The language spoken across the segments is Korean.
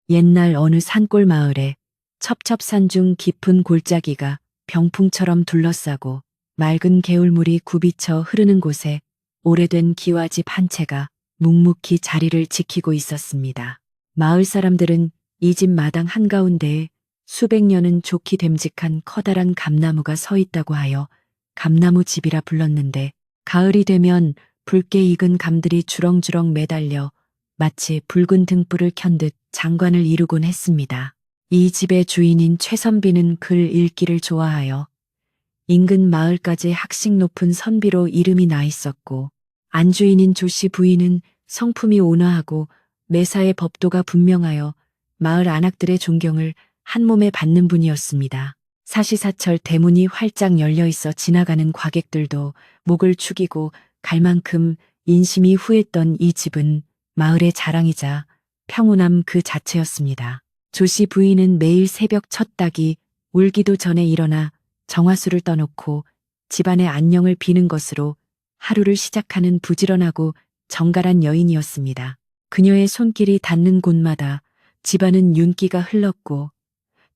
옛날 어느 산골 마을에 첩첩산 중 깊은 골짜기가 병풍처럼 둘러싸고 맑은 개울물이 굽이쳐 흐르는 곳에 오래된 기와집 한 채가 묵묵히 자리를 지키고 있었습니다. 마을 사람들은 이 집 마당 한가운데에 수백 년은 좋게 됨직한 커다란 감나무가 서 있다고 하여 감나무 집이라 불렀는데, 가을이 되면 붉게 익은 감들이 주렁주렁 매달려 마치 붉은 등불을 켠 듯 장관을 이루곤 했습니다. 이 집의 주인인 최선비는 글 읽기를 좋아하여 인근 마을까지 학식 높은 선비로 이름이 나 있었고, 안주인인 조씨 부인은 성품이 온화하고 매사에 법도가 분명하여 마을 안악들의 존경을 한몸에 받는 분이었습니다. 사시사철 대문이 활짝 열려 있어 지나가는 과객들도 목을 축이고 갈 만큼 인심이 후했던 이 집은 마을의 자랑이자 평온함 그 자체였습니다. 조씨 부인은 매일 새벽 첫 닭이 울기도 전에 일어나 정화수를 떠놓고 집안의 안녕을 비는 것으로 하루를 시작하는 부지런하고 정갈한 여인이었습니다. 그녀의 손길이 닿는 곳마다 집안은 윤기가 흘렀고,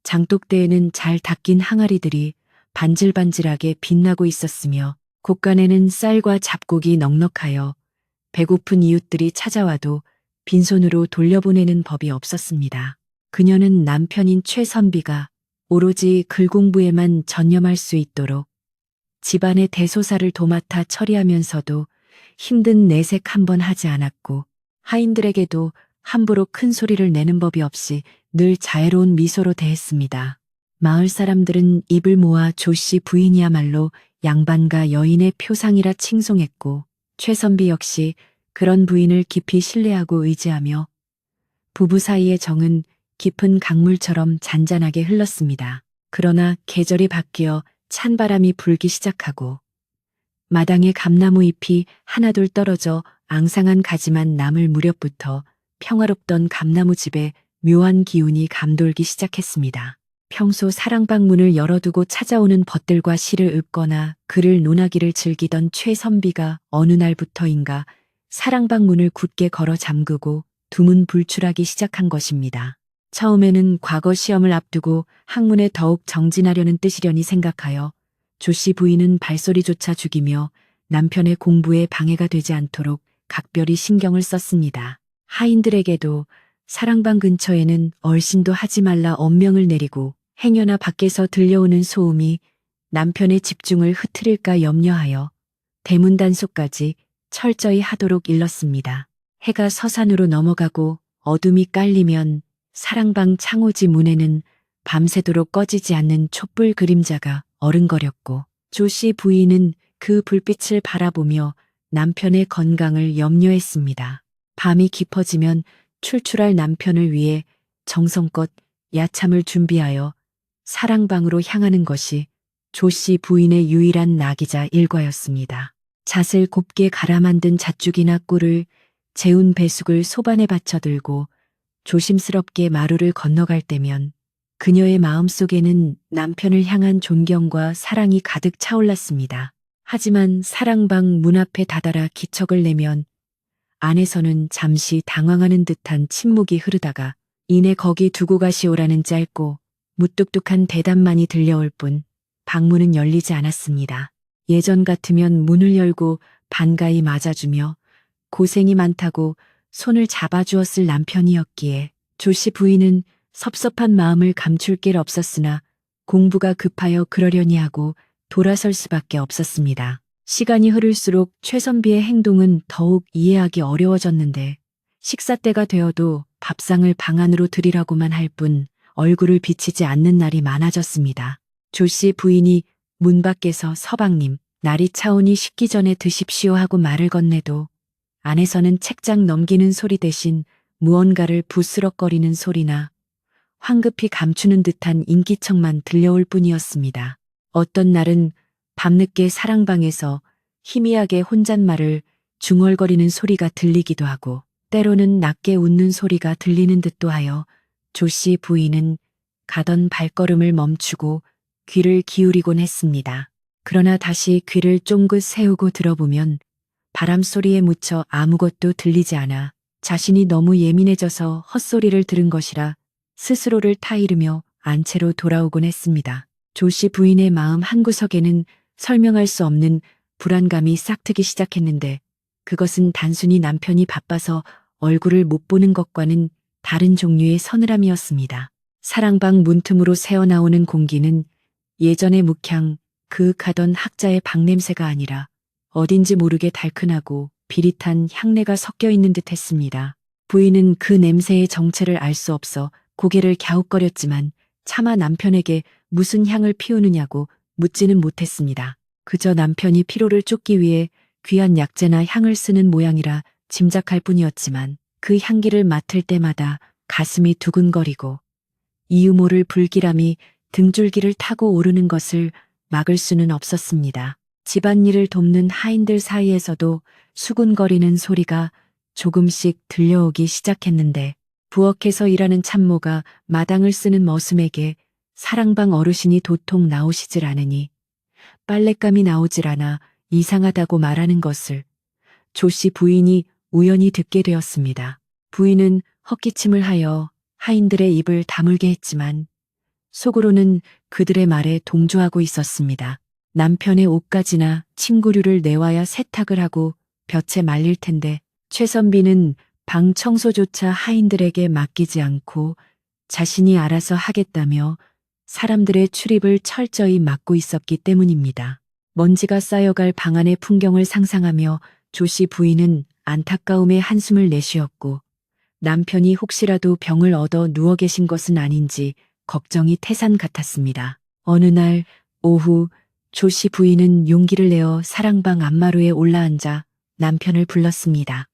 장독대에는 잘 닦인 항아리들이 반질반질하게 빛나고 있었으며, 곳간에는 쌀과 잡곡이 넉넉하여 배고픈 이웃들이 찾아와도 빈손으로 돌려보내는 법이 없었습니다. 그녀는 남편인 최선비가 오로지 글 공부에만 전념할 수 있도록 집안의 대소사를 도맡아 처리하면서도 힘든 내색 한 번 하지 않았고, 하인들에게도 함부로 큰 소리를 내는 법이 없이 늘 자애로운 미소로 대했습니다. 마을 사람들은 입을 모아 조씨 부인이야말로 양반가 여인의 표상이라 칭송했고, 최선비 역시 그런 부인을 깊이 신뢰하고 의지하며 부부 사이의 정은 깊은 강물처럼 잔잔하게 흘렀습니다. 그러나 계절이 바뀌어 찬바람이 불기 시작하고 마당에 감나무 잎이 하나둘 떨어져 앙상한 가지만 남을 무렵부터 평화롭던 감나무 집에 묘한 기운이 감돌기 시작했습니다. 평소 사랑방 문을 열어두고 찾아오는 벗들과 시를 읊거나 글을 논하기를 즐기던 최선비가 어느 날부터인가 사랑방 문을 굳게 걸어 잠그고 두문불출하기 시작한 것입니다. 처음에는 과거 시험을 앞두고 학문에 더욱 정진하려는 뜻이려니 생각하여 조씨 부인은 발소리조차 죽이며 남편의 공부에 방해가 되지 않도록 각별히 신경을 썼습니다. 하인들에게도 사랑방 근처에는 얼씬도 하지 말라 엄명을 내리고, 행여나 밖에서 들려오는 소음이 남편의 집중을 흐트릴까 염려하여 대문 단속까지 철저히 하도록 일렀습니다. 해가 서산으로 넘어가고 어둠이 깔리면 사랑방 창호지 문에는 밤새도록 꺼지지 않는 촛불 그림자가 어른거렸고, 조씨 부인은 그 불빛을 바라보며 남편의 건강을 염려했습니다. 밤이 깊어지면 출출할 남편을 위해 정성껏 야참을 준비하여 사랑방으로 향하는 것이 조씨 부인의 유일한 낙이자 일과였습니다. 잣을 곱게 갈아 만든 잣죽이나 꿀을 재운 배숙을 소반에 받쳐 들고 조심스럽게 마루를 건너갈 때면 그녀의 마음속에는 남편을 향한 존경과 사랑이 가득 차올랐습니다. 하지만 사랑방 문 앞에 다다라 기척을 내면 안에서는 잠시 당황하는 듯한 침묵이 흐르다가 이내 거기 두고 가시오라는 짧고 무뚝뚝한 대답만이 들려올 뿐 방문은 열리지 않았습니다. 예전 같으면 문을 열고 반가이 맞아주며 고생이 많다고 손을 잡아주었을 남편이었기에 조씨 부인은 섭섭한 마음을 감출 길 없었으나 공부가 급하여 그러려니 하고 돌아설 수밖에 없었습니다. 시간이 흐를수록 최선비의 행동은 더욱 이해하기 어려워졌는데, 식사 때가 되어도 밥상을 방 안으로 들이라고만 할 뿐 얼굴을 비치지 않는 날이 많아졌습니다. 조씨 부인이 문 밖에서 서방님, 날이 차오니 식기 전에 드십시오 하고 말을 건네도 안에서는 책장 넘기는 소리 대신 무언가를 부스럭거리는 소리나 황급히 감추는 듯한 인기척만 들려올 뿐이었습니다. 어떤 날은 밤늦게 사랑방에서 희미하게 혼잣말을 중얼거리는 소리가 들리기도 하고, 때로는 낮게 웃는 소리가 들리는 듯도 하여 조씨 부인은 가던 발걸음을 멈추고 귀를 기울이곤 했습니다. 그러나 다시 귀를 쫑긋 세우고 들어보면 바람 소리에 묻혀 아무것도 들리지 않아 자신이 너무 예민해져서 헛소리를 들은 것이라 스스로를 타이르며 안채로 돌아오곤 했습니다. 조 씨 부인의 마음 한구석에는 설명할 수 없는 불안감이 싹트기 시작했는데 그것은 단순히 남편이 바빠서 얼굴을 못 보는 것과는 다른 종류의 서늘함이었습니다. 사랑방 문틈으로 새어나오는 공기는 예전의 묵향, 그윽하던 학자의 박냄새가 아니라 어딘지 모르게 달큰하고 비릿한 향내가 섞여 있는 듯 했습니다. 부인은 그 냄새의 정체를 알 수 없어 고개를 갸웃거렸지만 차마 남편에게 무슨 향을 피우느냐고 묻지는 못했습니다. 그저 남편이 피로를 쫓기 위해 귀한 약재나 향을 쓰는 모양이라 짐작할 뿐이었지만 그 향기를 맡을 때마다 가슴이 두근거리고 이유 모를 불길함이 등줄기를 타고 오르는 것을 막을 수는 없었습니다. 집안일을 돕는 하인들 사이에서도 수군거리는 소리가 조금씩 들려오기 시작했는데 부엌에서 일하는 참모가 마당을 쓰는 머슴에게 사랑방 어르신이 도통 나오시질 않으니 빨랫감이 나오질 않아 이상하다고 말하는 것을 조 씨 부인이 우연히 듣게 되었습니다. 부인은 헛기침을 하여 하인들의 입을 다물게 했지만 속으로는 그들의 말에 동조하고 있었습니다. 남편의 옷가지나 침구류를 내와야 세탁을 하고 볕에 말릴 텐데 최선비는 방 청소조차 하인들에게 맡기지 않고 자신이 알아서 하겠다며 사람들의 출입을 철저히 막고 있었기 때문입니다. 먼지가 쌓여갈 방 안의 풍경을 상상하며 조 씨 부인은 안타까움에 한숨을 내쉬었고 남편이 혹시라도 병을 얻어 누워 계신 것은 아닌지 걱정이 태산 같았습니다. 어느 날 오후 조 씨 부인은 용기를 내어 사랑방 안마루에 올라앉아 남편을 불렀습니다.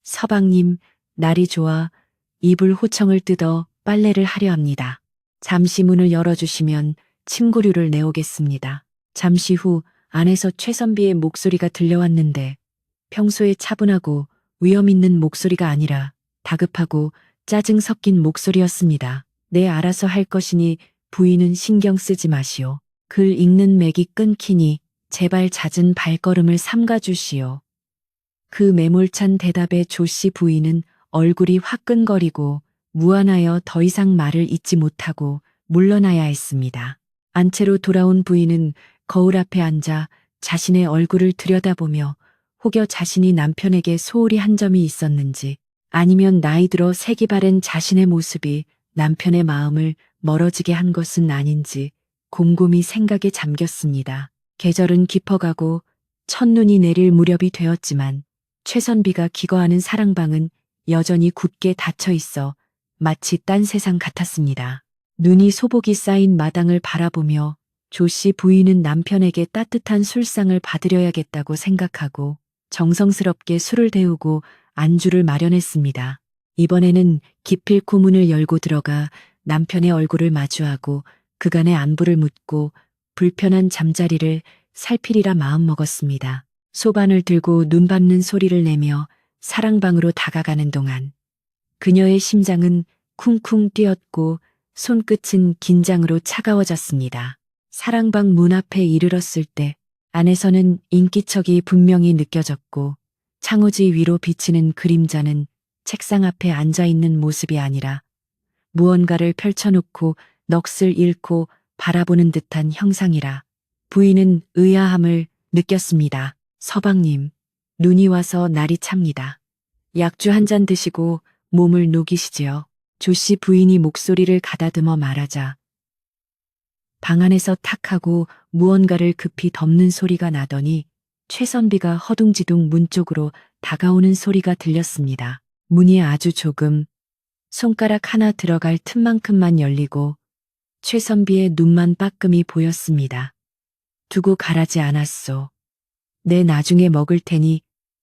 서방님, 날이 좋아 이불 호청을 뜯어 빨래를 하려 합니다. 잠시 문을 열어주시면 침구류를 내오겠습니다. 잠시 후 안에서 최선비의 목소리가 들려왔는데 평소에 차분하고 위험 있는 목소리가 아니라 다급하고 짜증 섞인 목소리였습니다. 네, 알아서 할 것이니 부인은 신경 쓰지 마시오. 글 읽는 맥이 끊기니 제발 잦은 발걸음을 삼가주시오. 그 매몰찬 대답에 조 씨 부인은 얼굴이 화끈거리고 무안하여 더 이상 말을 잇지 못하고 물러나야 했습니다. 안채로 돌아온 부인은 거울 앞에 앉아 자신의 얼굴을 들여다보며 혹여 자신이 남편에게 소홀히 한 점이 있었는지 아니면 나이 들어 색이 바랜 자신의 모습이 남편의 마음을 멀어지게 한 것은 아닌지 곰곰이 생각에 잠겼습니다. 계절은 깊어가고 첫눈이 내릴 무렵이 되었지만 최선비가 기거하는 사랑방은 여전히 굳게 닫혀 있어 마치 딴 세상 같았습니다. 눈이 소복이 쌓인 마당을 바라보며 조 씨 부인은 남편에게 따뜻한 술상을 받으려야겠다고 생각하고 정성스럽게 술을 데우고 안주를 마련했습니다. 이번에는 기필코 문을 열고 들어가 남편의 얼굴을 마주하고 그간의 안부를 묻고 불편한 잠자리를 살피리라 마음먹었습니다. 소반을 들고 눈 밟는 소리를 내며 사랑방으로 다가가는 동안 그녀의 심장은 쿵쿵 뛰었고 손끝은 긴장으로 차가워졌습니다. 사랑방 문 앞에 이르렀을 때 안에서는 인기척이 분명히 느껴졌고 창호지 위로 비치는 그림자는 책상 앞에 앉아있는 모습이 아니라 무언가를 펼쳐놓고 넋을 잃고 바라보는 듯한 형상이라 부인은 의아함을 느꼈습니다. 서방님, 눈이 와서 날이 찹니다. 약주 한 잔 드시고 몸을 녹이시지요. 조 씨 부인이 목소리를 가다듬어 말하자 방 안에서 탁 하고 무언가를 급히 덮는 소리가 나더니 최선비가 허둥지둥 문 쪽으로 다가오는 소리가 들렸습니다. 문이 아주 조금 손가락 하나 들어갈 틈만큼만 열리고 최선비의 눈만 빠끔히 보였습니다. 두고 가라지 않았소. 내 나중에 먹을 테니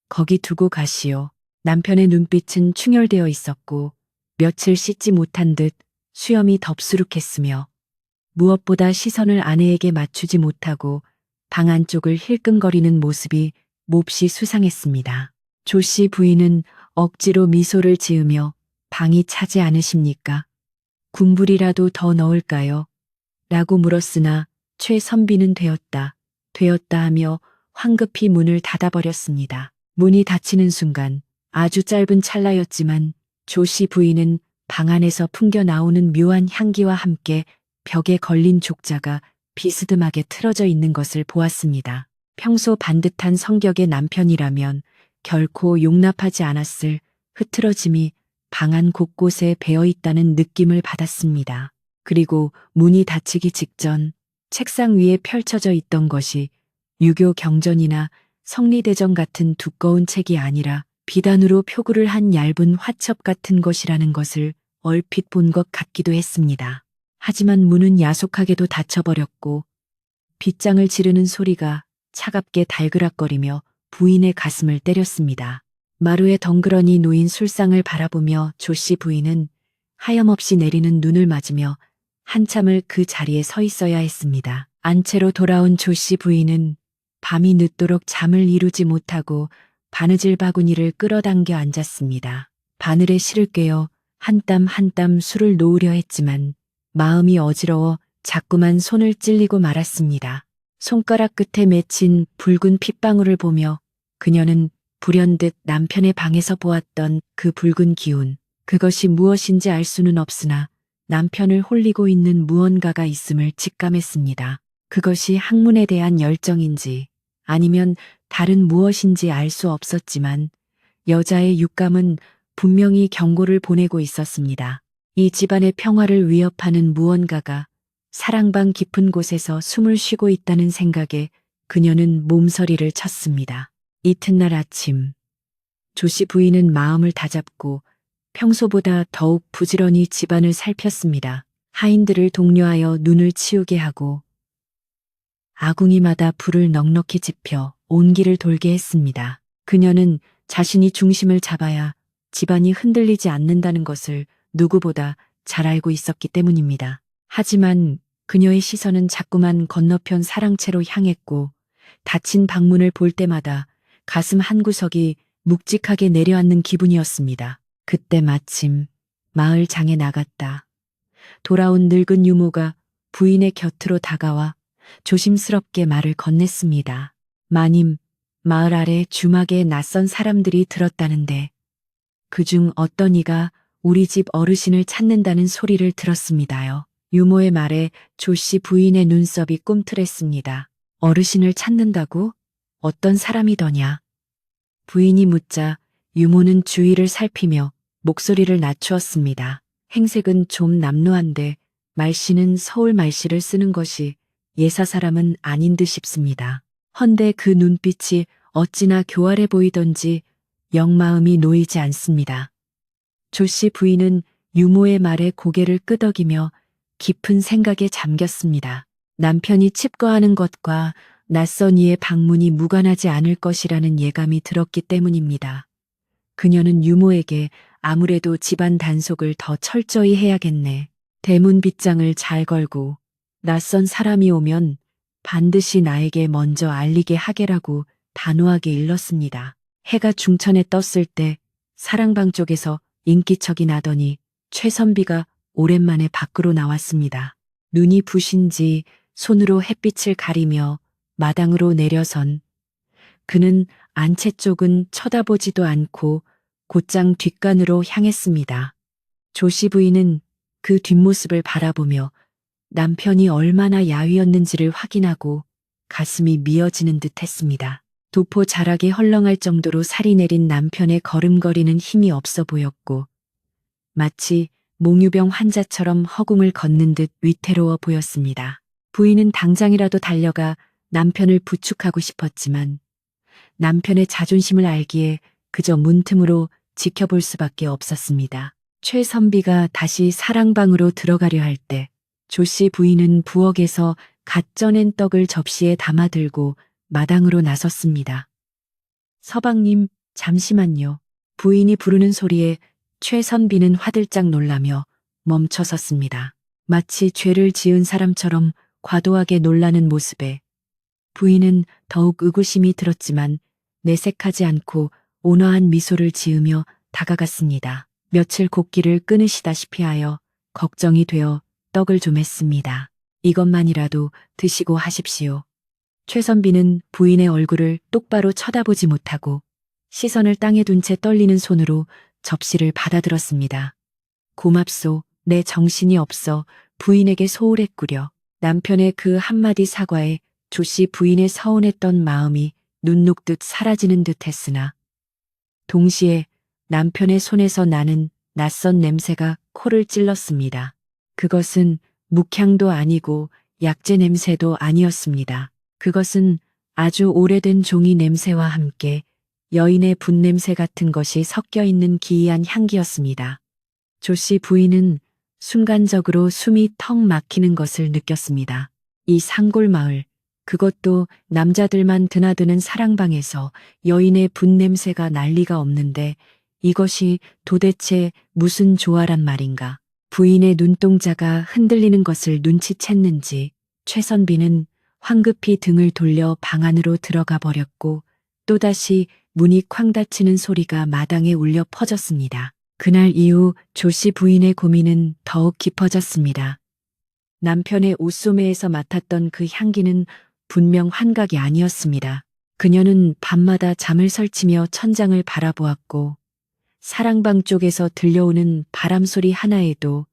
거기 두고 가시오. 남편의 눈빛은 충혈되어 있었고 며칠 씻지 못한 듯 수염이 덥수룩했으며 무엇보다 시선을 아내에게 맞추지 못하고 방 안쪽을 힐끔거리는 모습이 몹시 수상했습니다. 조 씨 부인은 억지로 미소를 지으며 방이 차지 않으십니까? 군불이라도 더 넣을까요? 라고 물었으나 최선비는 되었다 하며 황급히 문을 닫아버렸습니다. 문이 닫히는 순간 아주 짧은 찰나였지만 조씨 부인은 방 안에서 풍겨 나오는 묘한 향기와 함께 벽에 걸린 족자가 비스듬하게 틀어져 있는 것을 보았습니다. 평소 반듯한 성격의 남편이라면 결코 용납하지 않았을 흐트러짐이 방 안 곳곳에 배어 있다는 느낌을 받았습니다. 그리고 문이 닫히기 직전 책상 위에 펼쳐져 있던 것이 유교 경전이나 성리대전 같은 두꺼운 책이 아니라 비단으로 표구를 한 얇은 화첩 같은 것이라는 것을 얼핏 본 것 같기도 했습니다. 하지만 문은 야속하게도 닫혀버렸고 빗장을 지르는 소리가 차갑게 달그락거리며 부인의 가슴을 때렸습니다. 마루에 덩그러니 놓인 술상을 바라보며 조씨 부인은 하염없이 내리는 눈을 맞으며 한참을 그 자리에 서 있어야 했습니다. 안채로 돌아온 조씨 부인은 밤이 늦도록 잠을 이루지 못하고 바느질 바구니를 끌어당겨 앉았습니다. 바늘에 실을 꿰어 한 땀 한 땀 술을 놓으려 했지만 마음이 어지러워 자꾸만 손을 찔리고 말았습니다. 손가락 끝에 맺힌 붉은 핏방울을 보며 그녀는 불현듯 남편의 방에서 보았던 그 붉은 기운, 그것이 무엇인지 알 수는 없으나 남편을 홀리고 있는 무언가가 있음을 직감했습니다. 그것이 학문에 대한 열정인지 아니면 다른 무엇인지 알 수 없었지만 여자의 육감은 분명히 경고를 보내고 있었습니다. 이 집안의 평화를 위협하는 무언가가 사랑방 깊은 곳에서 숨을 쉬고 있다는 생각에 그녀는 몸서리를 쳤습니다. 이튿날 아침, 조씨 부인은 마음을 다잡고 평소보다 더욱 부지런히 집안을 살폈습니다. 하인들을 독려하여 눈을 치우게 하고 아궁이마다 불을 넉넉히 지펴 온기를 돌게 했습니다. 그녀는 자신이 중심을 잡아야 집안이 흔들리지 않는다는 것을 누구보다 잘 알고 있었기 때문입니다. 하지만 그녀의 시선은 자꾸만 건너편 사랑채로 향했고 닫힌 방문을 볼 때마다 가슴 한구석이 묵직하게 내려앉는 기분이었습니다. 그때 마침 마을 장에 나갔다 돌아온 늙은 유모가 부인의 곁으로 다가와 조심스럽게 말을 건넸습니다. 마님, 마을 아래 주막에 낯선 사람들이 들었다는데 그중 어떤 이가 우리 집 어르신을 찾는다는 소리를 들었습니다요. 유모의 말에 조씨 부인의 눈썹이 꿈틀했습니다. 어르신을 찾는다고? 어떤 사람이더냐? 부인이 묻자 유모는 주위를 살피며 목소리를 낮추었습니다. 행색은 좀 남루한데 말씨는 서울 말씨를 쓰는 것이 예사 사람은 아닌 듯 싶습니다. 헌데 그 눈빛이 어찌나 교활해 보이던지 영 마음이 놓이지 않습니다. 조씨 부인은 유모의 말에 고개를 끄덕이며 깊은 생각에 잠겼습니다. 남편이 칩거하는 것과 낯선 이의 방문이 무관하지 않을 것이라는 예감이 들었기 때문입니다. 그녀는 유모에게 아무래도 집안 단속을 더 철저히 해야겠네. 대문 빗장을 잘 걸고 낯선 사람이 오면 반드시 나에게 먼저 알리게 하게라고 단호하게 일렀습니다. 해가 중천에 떴을 때 사랑방 쪽에서 인기척이 나더니 최선비가 오랜만에 밖으로 나왔습니다. 눈이 부신지 손으로 햇빛을 가리며 마당으로 내려선 그는 안채 쪽은 쳐다보지도 않고 곧장 뒷간으로 향했습니다. 조씨 부인은 그 뒷모습을 바라보며 남편이 얼마나 야위었는지를 확인하고 가슴이 미어지는 듯 했습니다. 도포 자락에 헐렁할 정도로 살이 내린 남편의 걸음걸이는 힘이 없어 보였고 마치 몽유병 환자처럼 허공을 걷는 듯 위태로워 보였습니다. 부인은 당장이라도 달려가 남편을 부축하고 싶었지만 남편의 자존심을 알기에 그저 문틈으로 지켜볼 수밖에 없었습니다. 최선비가 다시 사랑방으로 들어가려 할 때 조씨 부인은 부엌에서 갓 쪄낸 떡을 접시에 담아들고 마당으로 나섰습니다. 서방님, 잠시만요. 부인이 부르는 소리에 최선비는 화들짝 놀라며 멈춰섰습니다. 마치 죄를 지은 사람처럼 과도하게 놀라는 모습에 부인은 더욱 의구심이 들었지만 내색하지 않고 온화한 미소를 지으며 다가갔습니다. 며칠 곡기를 끊으시다시피 하여 걱정이 되어 떡을 좀 했습니다. 이것만이라도 드시고 하십시오. 최선비는 부인의 얼굴을 똑바로 쳐다보지 못하고 시선을 땅에 둔 채 떨리는 손으로 접시를 받아들었습니다. 고맙소. 내 정신이 없어 부인에게 소홀했구려. 남편의 그 한마디 사과에 조씨 부인의 서운했던 마음이 눈 녹듯 사라지는 듯 했으나 동시에 남편의 손에서 나는 낯선 냄새가 코를 찔렀습니다. 그것은 묵향도 아니고 약재 냄새도 아니었습니다. 그것은 아주 오래된 종이 냄새와 함께 여인의 분냄새 같은 것이 섞여 있는 기이한 향기였습니다. 조씨 부인은 순간적으로 숨이 턱 막히는 것을 느꼈습니다. 이 산골마을, 그것도 남자들만 드나드는 사랑방에서 여인의 분냄새가 날 리가 없는데 이것이 도대체 무슨 조화란 말인가. 부인의 눈동자가 흔들리는 것을 눈치챘는지 최선비는 황급히 등을 돌려 방 안으로 들어가 버렸고 또다시 문이 쾅 닫히는 소리가 마당에 울려 퍼졌습니다. 그날 이후 조씨 부인의 고민은 더욱 깊어졌습니다. 남편의 옷소매에서 맡았던 그 향기는 분명 환각이 아니었습니다. 그녀는 밤마다 잠을 설치며 천장을 바라보았고 사랑방 쪽에서 들려오는 바람소리 하나에도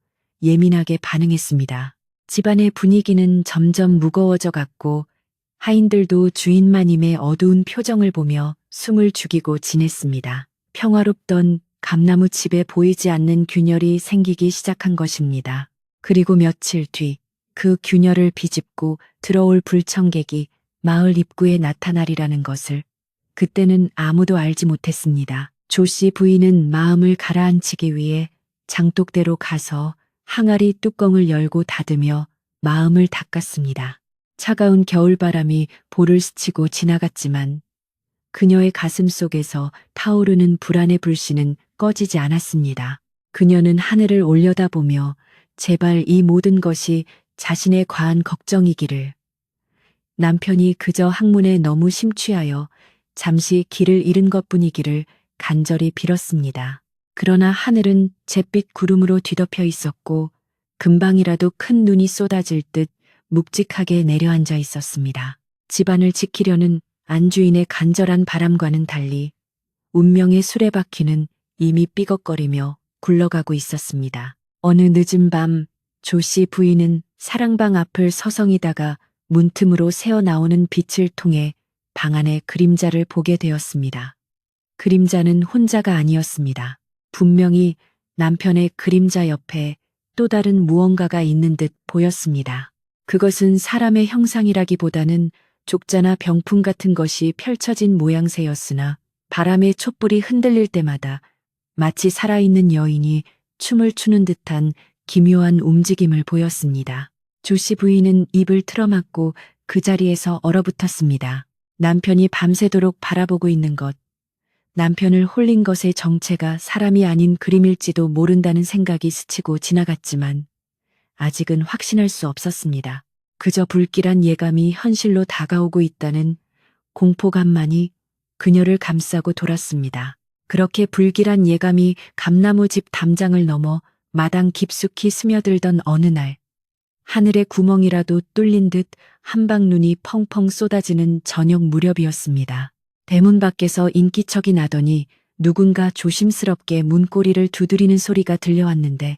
예민하게 반응했습니다. 집안의 분위기는 점점 무거워져 갔고 하인들도 주인마님의 어두운 표정을 보며 숨을 죽이고 지냈습니다. 평화롭던 감나무 집에 보이지 않는 균열이 생기기 시작한 것입니다. 그리고 며칠 뒤 그 균열을 비집고 들어올 불청객이 마을 입구에 나타나리라는 것을 그때는 아무도 알지 못했습니다. 조씨 부인은 마음을 가라앉히기 위해 장독대로 가서 항아리 뚜껑을 열고 닫으며 마음을 닦았습니다. 차가운 겨울바람이 볼을 스치고 지나갔지만 그녀의 가슴 속에서 타오르는 불안의 불씨는 꺼지지 않았습니다. 그녀는 하늘을 올려다보며 제발 이 모든 것이 자신의 과한 걱정이기를, 남편이 그저 학문에 너무 심취하여 잠시 길을 잃은 것뿐이기를 간절히 빌었습니다. 그러나 하늘은 잿빛 구름으로 뒤덮여 있었고 금방이라도 큰 눈이 쏟아질 듯 묵직하게 내려앉아 있었습니다. 집안을 지키려는 안주인의 간절한 바람과는 달리 운명의 수레바퀴는 이미 삐걱거리며 굴러가고 있었습니다. 어느 늦은 밤 조씨 부인은 사랑방 앞을 서성이다가 문틈으로 새어나오는 빛을 통해 방 안의 그림자를 보게 되었습니다. 그림자는 혼자가 아니었습니다. 분명히 남편의 그림자 옆에 또 다른 무언가가 있는 듯 보였습니다. 그것은 사람의 형상이라기보다는 족자나 병풍 같은 것이 펼쳐진 모양새였으나 바람의 촛불이 흔들릴 때마다 마치 살아있는 여인이 춤을 추는 듯한 기묘한 움직임을 보였습니다. 조씨 부인은 입을 틀어막고 그 자리에서 얼어붙었습니다. 남편이 밤새도록 바라보고 있는 것, 남편을 홀린 것의 정체가 사람이 아닌 그림일지도 모른다는 생각이 스치고 지나갔지만 아직은 확신할 수 없었습니다. 그저 불길한 예감이 현실로 다가오고 있다는 공포감만이 그녀를 감싸고 돌았습니다. 그렇게 불길한 예감이 감나무 집 담장을 넘어 마당 깊숙이 스며들던 어느 날, 하늘의 구멍이라도 뚫린 듯 한방눈이 펑펑 쏟아지는 저녁 무렵이었습니다. 대문 밖에서 인기척이 나더니 누군가 조심스럽게 문고리를 두드리는 소리가 들려왔는데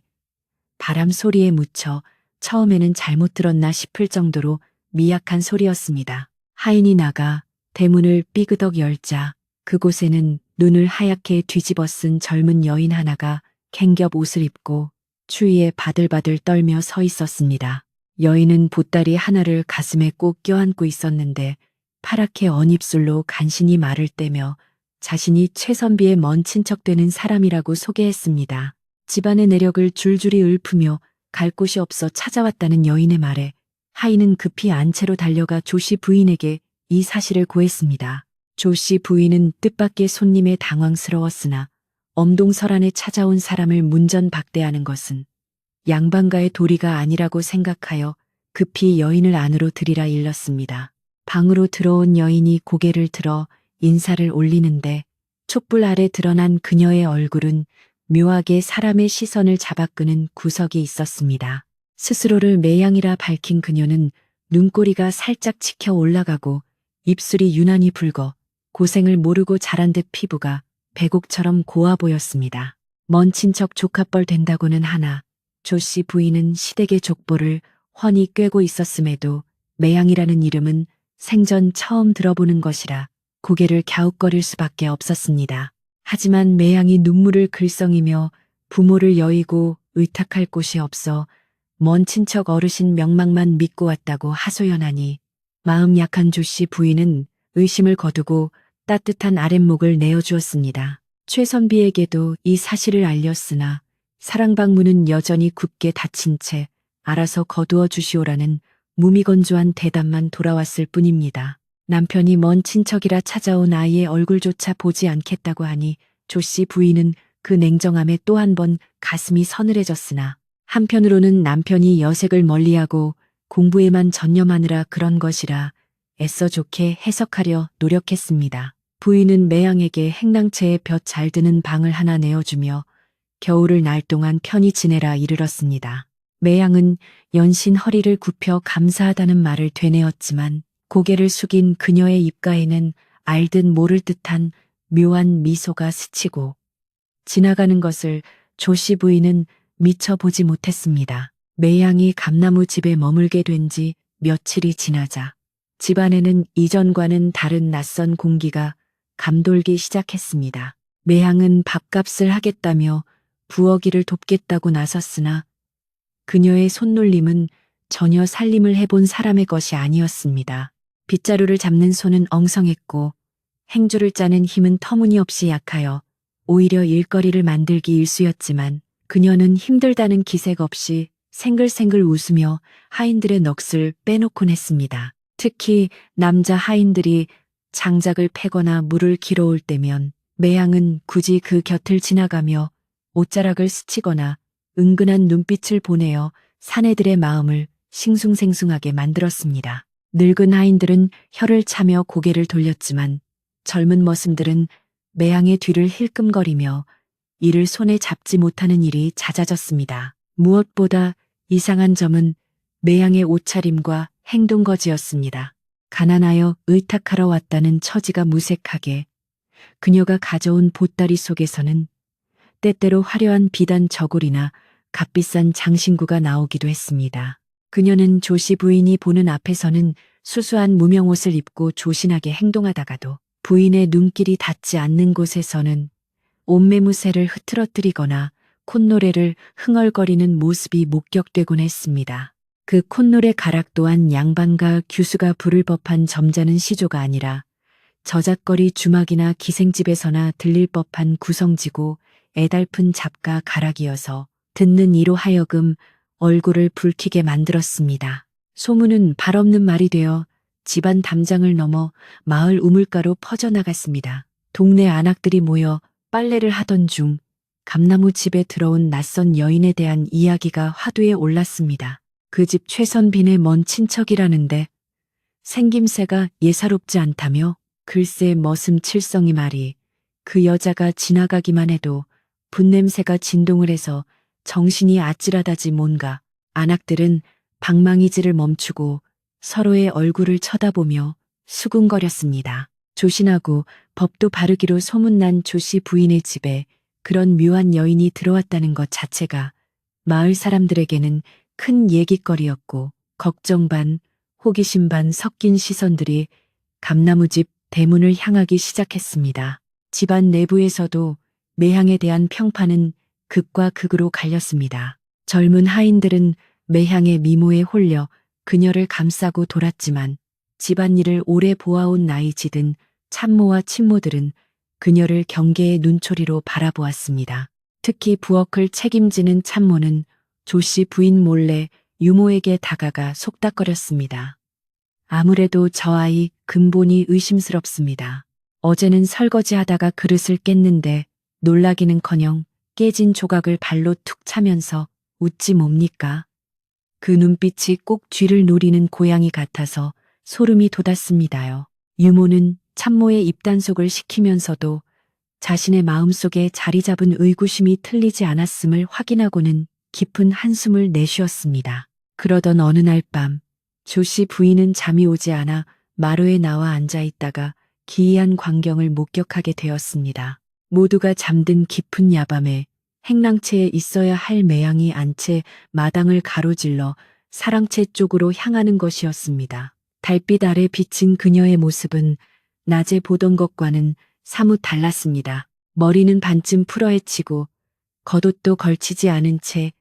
바람 소리에 묻혀 처음에는 잘못 들었나 싶을 정도로 미약한 소리였습니다. 하인이 나가 대문을 삐그덕 열자 그곳에는 눈을 하얗게 뒤집어 쓴 젊은 여인 하나가 캥겹 옷을 입고 추위에 바들바들 떨며 서 있었습니다. 여인은 보따리 하나를 가슴에 꼭 껴안고 있었는데 파랗게 언 입술로 간신히 말을 떼며 자신이 최선비의 먼 친척되는 사람이라고 소개했습니다. 집안의 내력을 줄줄이 읊으며 갈 곳이 없어 찾아왔다는 여인의 말에 하인은 급히 안채로 달려가 조씨 부인에게 이 사실을 고했습니다. 조씨 부인은 뜻밖의 손님에 당황스러웠으나 엄동설안에 찾아온 사람을 문전박대하는 것은 양반가의 도리가 아니라고 생각하여 급히 여인을 안으로 들이라 일렀습니다. 방으로 들어온 여인이 고개를 들어 인사를 올리는데 촛불 아래 드러난 그녀의 얼굴은 묘하게 사람의 시선을 잡아끄는 구석이 있었습니다. 스스로를 매양이라 밝힌 그녀는 눈꼬리가 살짝 치켜 올라가고 입술이 유난히 붉어 고생을 모르고 자란 듯 피부가 백옥처럼 고와 보였습니다. 먼 친척 조카뻘 된다고는 하나 조 씨 부인은 시댁의 족보를 훤히 꿰고 있었음에도 매양이라는 이름은 생전 처음 들어보는 것이라 고개를 갸웃거릴 수밖에 없었습니다. 하지만 매양이 눈물을 글썽이며 부모를 여의고 의탁할 곳이 없어 먼 친척 어르신 명망만 믿고 왔다고 하소연하니 마음 약한 조 씨 부인은 의심을 거두고 따뜻한 아랫목을 내어주었습니다. 최선비에게도 이 사실을 알렸으나 사랑방문은 여전히 굳게 닫힌 채 알아서 거두어 주시오라는 무미건조한 대답만 돌아왔을 뿐입니다. 남편이 먼 친척이라 찾아온 아이의 얼굴조차 보지 않겠다고 하니 조 씨 부인은 그 냉정함에 또 한 번 가슴이 서늘해졌으나 한편으로는 남편이 여색을 멀리하고 공부에만 전념하느라 그런 것이라 애써 좋게 해석하려 노력했습니다. 부인은 매양에게 행랑채에 볕 잘 드는 방을 하나 내어주며 겨울을 날 동안 편히 지내라 이르렀습니다. 매양은 연신 허리를 굽혀 감사하다는 말을 되뇌었지만 고개를 숙인 그녀의 입가에는 알듯 모를 듯한 묘한 미소가 스치고 지나가는 것을 조 씨 부인은 미처 보지 못했습니다. 매양이 감나무 집에 머물게 된 지 며칠이 지나자 집안에는 이전과는 다른 낯선 공기가 감돌기 시작했습니다. 매양은 밥값을 하겠다며 부엌일을 돕겠다고 나섰으나 그녀의 손놀림은 전혀 살림을 해본 사람의 것이 아니었습니다. 빗자루를 잡는 손은 엉성했고 행주를 짜는 힘은 터무니없이 약하여 오히려 일거리를 만들기 일쑤였지만 그녀는 힘들다는 기색 없이 생글생글 웃으며 하인들의 넋을 빼놓곤 했습니다. 특히 남자 하인들이 장작을 패거나 물을 길어올 때면 매양은 굳이 그 곁을 지나가며 옷자락을 스치거나 은근한 눈빛을 보내어 사내들의 마음을 싱숭생숭하게 만들었습니다. 늙은 하인들은 혀를 차며 고개를 돌렸지만 젊은 머슴들은 매양의 뒤를 힐끔거리며 이를 손에 잡지 못하는 일이 잦아졌습니다. 무엇보다 이상한 점은 매양의 옷차림과 행동거지였습니다. 가난하여 의탁하러 왔다는 처지가 무색하게 그녀가 가져온 보따리 속에서는 때때로 화려한 비단 저고리나 값비싼 장신구가 나오기도 했습니다. 그녀는 조 씨 부인이 보는 앞에서는 수수한 무명옷을 입고 조신하게 행동하다가도 부인의 눈길이 닿지 않는 곳에서는 옷매무새를 흐트러뜨리거나 콧노래를 흥얼거리는 모습이 목격되곤 했습니다. 그 콧노래 가락 또한 양반가 규수가 부를 법한 점잖은 시조가 아니라 저작거리 주막이나 기생집에서나 들릴 법한 구성지고 애달픈 잡가 가락이어서 듣는 이로 하여금 얼굴을 붉히게 만들었습니다. 소문은 발없는 말이 되어 집안 담장을 넘어 마을 우물가로 퍼져나갔습니다. 동네 안악들이 모여 빨래를 하던 중 감나무 집에 들어온 낯선 여인에 대한 이야기가 화두에 올랐습니다. 그 집 최선빈의 먼 친척이라는데 생김새가 예사롭지 않다며 글쎄 머슴 칠성이 말이 그 여자가 지나가기만 해도 분냄새가 진동을 해서 정신이 아찔하다지 뭔가. 안악들은 방망이질을 멈추고 서로의 얼굴을 쳐다보며 수군거렸습니다. 조신하고 법도 바르기로 소문난 조 씨 부인의 집에 그런 묘한 여인이 들어왔다는 것 자체가 마을 사람들에게는 큰 얘기거리였고 걱정 반, 호기심 반 섞인 시선들이 감나무집 대문을 향하기 시작했습니다. 집안 내부에서도 매향에 대한 평판은 극과 극으로 갈렸습니다. 젊은 하인들은 매향의 미모에 홀려 그녀를 감싸고 돌았지만 집안일을 오래 보아온 나이 지든 참모와 친모들은 그녀를 경계의 눈초리로 바라보았습니다. 특히 부엌을 책임지는 참모는 조 씨 부인 몰래 유모에게 다가가 속닥거렸습니다. 아무래도 저 아이 근본이 의심스럽습니다. 어제는 설거지하다가 그릇을 깼는데 놀라기는커녕 깨진 조각을 발로 툭 차면서 웃지 뭡니까? 그 눈빛이 꼭 쥐를 노리는 고양이 같아서 소름이 돋았습니다요. 유모는 참모의 입단속을 시키면서도 자신의 마음속에 자리 잡은 의구심이 틀리지 않았음을 확인하고는 깊은 한숨을 내쉬었습니다. 그러던 어느 날 밤 조 씨 부인은 잠이 오지 않아 마루에 나와 앉아 있다가 기이한 광경을 목격하게 되었습니다. 모두가 잠든 깊은 야밤에 행랑채에 있어야 할 매양이 안채 마당을 가로질러 사랑채 쪽으로 향하는 것이었습니다. 달빛 아래 비친 그녀의 모습은 낮에 보던 것과는 사뭇 달랐습니다. 머리는 반쯤 풀어헤치고 겉옷도 걸치지 않은 채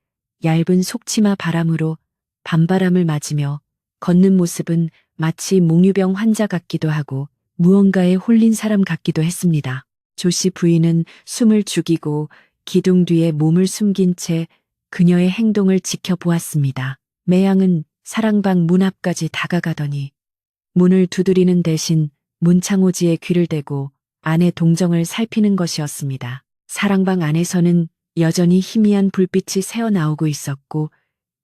얇은 속치마 바람으로 밤바람을 맞으며 걷는 모습은 마치 몽유병 환자 같기도 하고 무언가에 홀린 사람 같기도 했습니다. 조씨 부인은 숨을 죽이고 기둥 뒤에 몸을 숨긴 채 그녀의 행동을 지켜보았습니다. 매양은 사랑방 문 앞까지 다가가더니 문을 두드리는 대신 문창호지에 귀를 대고 안의 동정을 살피는 것이었습니다. 사랑방 안에서는 여전히 희미한 불빛이 새어나오고 있었고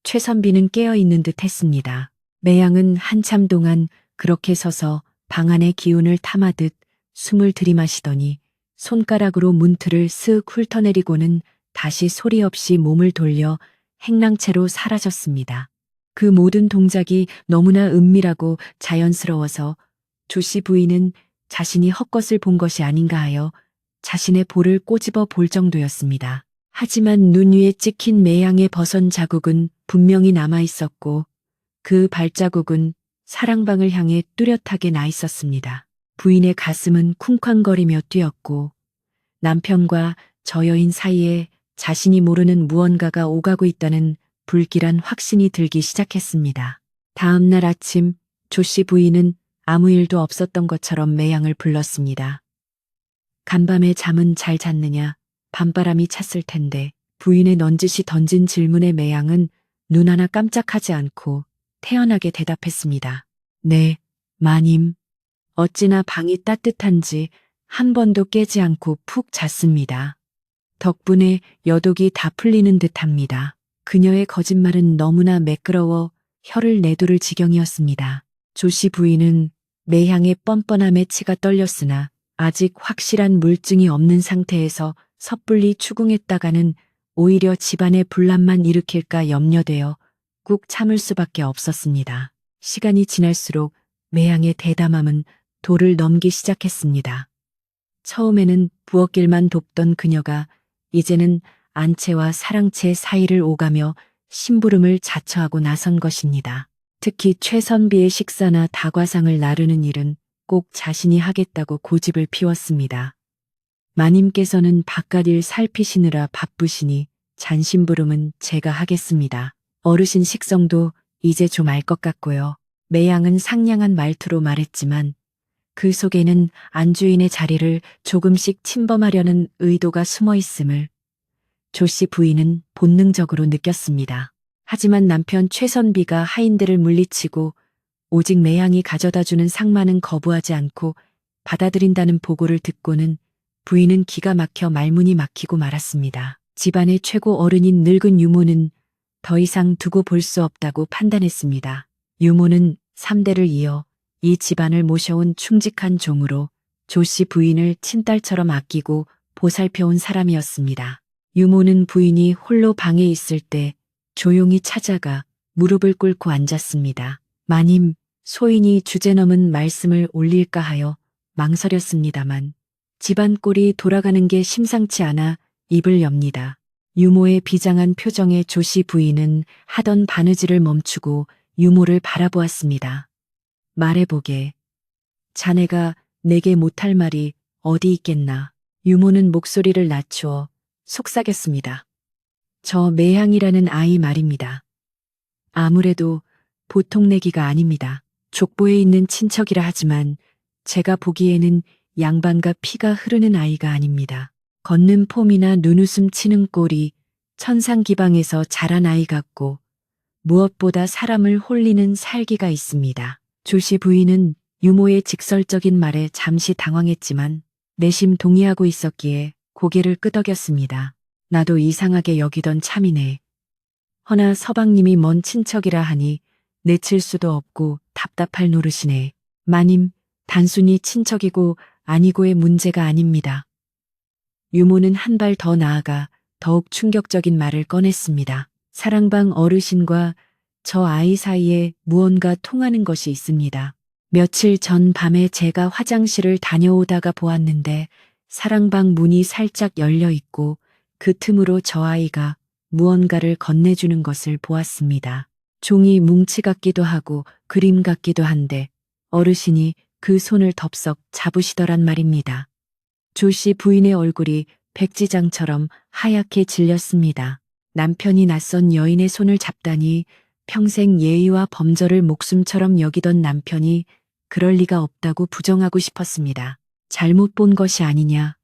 최선비는 깨어있는 듯 했습니다. 매양은 한참 동안 그렇게 서서 방 안의 기운을 탐하듯 숨을 들이마시더니 손가락으로 문틀을 쓱 훑어내리고는 다시 소리 없이 몸을 돌려 행랑채로 사라졌습니다. 그 모든 동작이 너무나 은밀하고 자연스러워서 조씨 부인은 자신이 헛것을 본 것이 아닌가 하여 자신의 볼을 꼬집어 볼 정도였습니다. 하지만 눈 위에 찍힌 매양의 버선 자국은 분명히 남아 있었고 그 발자국은 사랑방을 향해 뚜렷하게 나 있었습니다. 부인의 가슴은 쿵쾅거리며 뛰었고 남편과 저 여인 사이에 자신이 모르는 무언가가 오가고 있다는 불길한 확신이 들기 시작했습니다. 다음 날 아침 조씨 부인은 아무 일도 없었던 것처럼 매양을 불렀습니다. 간밤에 잠은 잘 잤느냐? 밤바람이 찼을 텐데. 부인의 넌지시 던진 질문에 매양은 눈 하나 깜짝하지 않고 태연하게 대답했습니다. 네, 마님. 어찌나 방이 따뜻한지 한 번도 깨지 않고 푹 잤습니다. 덕분에 여독이 다 풀리는 듯합니다. 그녀의 거짓말은 너무나 매끄러워 혀를 내두를 지경이었습니다. 조씨 부인은 매향의 뻔뻔함에 치가 떨렸으나 아직 확실한 물증이 없는 상태에서 섣불리 추궁했다가는 오히려 집안의 분란만 일으킬까 염려되어 꾹 참을 수밖에 없었습니다. 시간이 지날수록 매향의 대담함은 도를 넘기 시작했습니다. 처음에는 부엌길만 돕던 그녀가 이제는 안채와 사랑채 사이를 오가며 심부름을 자처하고 나선 것입니다. 특히 최선비의 식사나 다과상을 나르는 일은 꼭 자신이 하겠다고 고집을 피웠습니다. 마님께서는 바깥일 살피시느라 바쁘시니 잔심부름은 제가 하겠습니다. 어르신 식성도 이제 좀 알 것 같고요. 매양은 상냥한 말투로 말했지만 그 속에는 안주인의 자리를 조금씩 침범하려는 의도가 숨어 있음을 조씨 부인은 본능적으로 느꼈습니다. 하지만 남편 최선비가 하인들을 물리치고 오직 매양이 가져다주는 상만은 거부하지 않고 받아들인다는 보고를 듣고는 부인은 기가 막혀 말문이 막히고 말았습니다. 집안의 최고 어른인 늙은 유모는 더 이상 두고 볼 수 없다고 판단했습니다. 유모는 3대를 이어 이 집안을 모셔온 충직한 종으로 조씨 부인을 친딸처럼 아끼고 보살펴온 사람이었습니다. 유모는 부인이 홀로 방에 있을 때 조용히 찾아가 무릎을 꿇고 앉았습니다. 마님, 소인이 주제넘은 말씀을 올릴까 하여 망설였습니다만 집안 꼴이 돌아가는 게 심상치 않아 입을 엽니다. 유모의 비장한 표정에 조씨 부인은 하던 바느질을 멈추고 유모를 바라보았습니다. 말해보게. 자네가 내게 못할 말이 어디 있겠나. 유모는 목소리를 낮추어 속삭였습니다. 저 매향이라는 아이 말입니다. 아무래도 보통 내기가 아닙니다. 족보에 있는 친척이라 하지만 제가 보기에는 양반과 피가 흐르는 아이가 아닙니다. 걷는 폼이나 눈웃음 치는 꼴이 천상기방에서 자란 아이 같고 무엇보다 사람을 홀리는 살기가 있습니다. 조씨 부인은 유모의 직설적인 말에 잠시 당황했지만 내심 동의하고 있었기에 고개를 끄덕였습니다. 나도 이상하게 여기던 참이네. 허나 서방님이 먼 친척이라 하니 내칠 수도 없고 답답할 노릇이네. 마님, 단순히 친척이고 아니고의 문제가 아닙니다. 유모는 한 발 더 나아가 더욱 충격적인 말을 꺼냈습니다. 사랑방 어르신과 저 아이 사이에 무언가 통하는 것이 있습니다. 며칠 전 밤에 제가 화장실을 다녀오다가 보았는데 사랑방 문이 살짝 열려 있고 그 틈으로 저 아이가 무언가를 건네주는 것을 보았습니다. 종이 뭉치 같기도 하고 그림 같기도 한데 어르신이 그 손을 덥석 잡으시더란 말입니다. 조씨 부인의 얼굴이 백지장처럼 하얗게 질렸습니다. 남편이 낯선 여인의 손을 잡다니 평생 예의와 범절을 목숨처럼 여기던 남편이 그럴 리가 없다고 부정하고 싶었습니다. 잘못 본 것이 아니냐.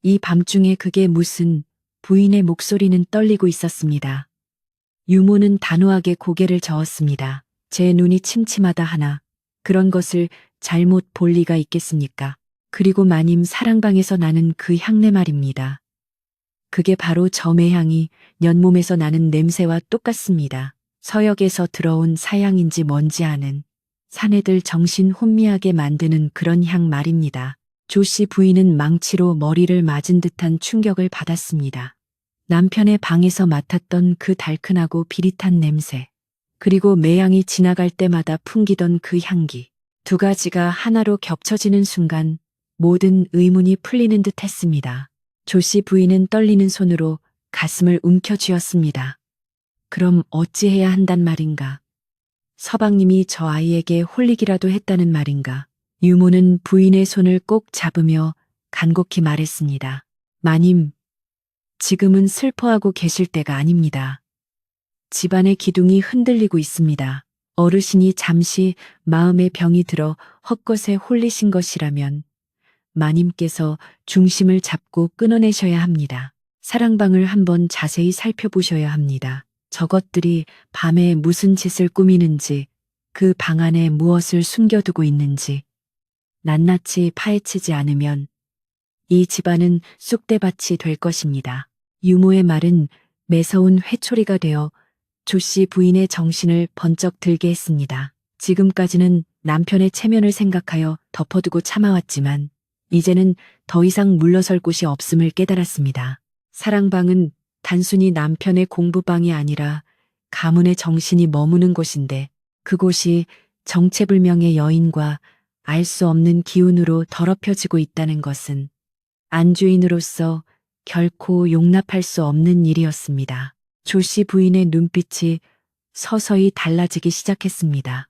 이 밤중에 그게 무슨 부인의 목소리는 떨리고 있었습니다. 유모는 단호하게 고개를 저었습니다. 제 눈이 침침하다 하나 그런 것을 잘못 볼 리가 있겠습니까? 그리고 마님 사랑방에서 나는 그 향내 말입니다. 그게 바로 저 매향이 연몸에서 나는 냄새와 똑같습니다. 서역에서 들어온 사향인지 뭔지 아는 사내들 정신 혼미하게 만드는 그런 향 말입니다. 조씨 부인은 망치로 머리를 맞은 듯한 충격을 받았습니다. 남편의 방에서 맡았던 그 달큰하고 비릿한 냄새, 그리고 매향이 지나갈 때마다 풍기던 그 향기, 두 가지가 하나로 겹쳐지는 순간 모든 의문이 풀리는 듯 했습니다. 조씨 부인은 떨리는 손으로 가슴을 움켜쥐었습니다. 그럼 어찌해야 한단 말인가? 서방님이 저 아이에게 홀리기라도 했다는 말인가? 유모는 부인의 손을 꼭 잡으며 간곡히 말했습니다. 마님, 지금은 슬퍼하고 계실 때가 아닙니다. 집안의 기둥이 흔들리고 있습니다. 어르신이 잠시 마음의 병이 들어 헛것에 홀리신 것이라면 마님께서 중심을 잡고 끊어내셔야 합니다. 사랑방을 한번 자세히 살펴보셔야 합니다. 저것들이 밤에 무슨 짓을 꾸미는지, 그 방 안에 무엇을 숨겨두고 있는지, 낱낱이 파헤치지 않으면 이 집안은 쑥대밭이 될 것입니다. 유모의 말은 매서운 회초리가 되어 조씨 부인의 정신을 번쩍 들게 했습니다. 지금까지는 남편의 체면을 생각하여 덮어두고 참아왔지만 이제는 더 이상 물러설 곳이 없음을 깨달았습니다. 사랑방은 단순히 남편의 공부방이 아니라 가문의 정신이 머무는 곳인데 그곳이 정체불명의 여인과 알 수 없는 기운으로 더럽혀지고 있다는 것은 안주인으로서 결코 용납할 수 없는 일이었습니다. 조씨 부인의 눈빛이 서서히 달라지기 시작했습니다.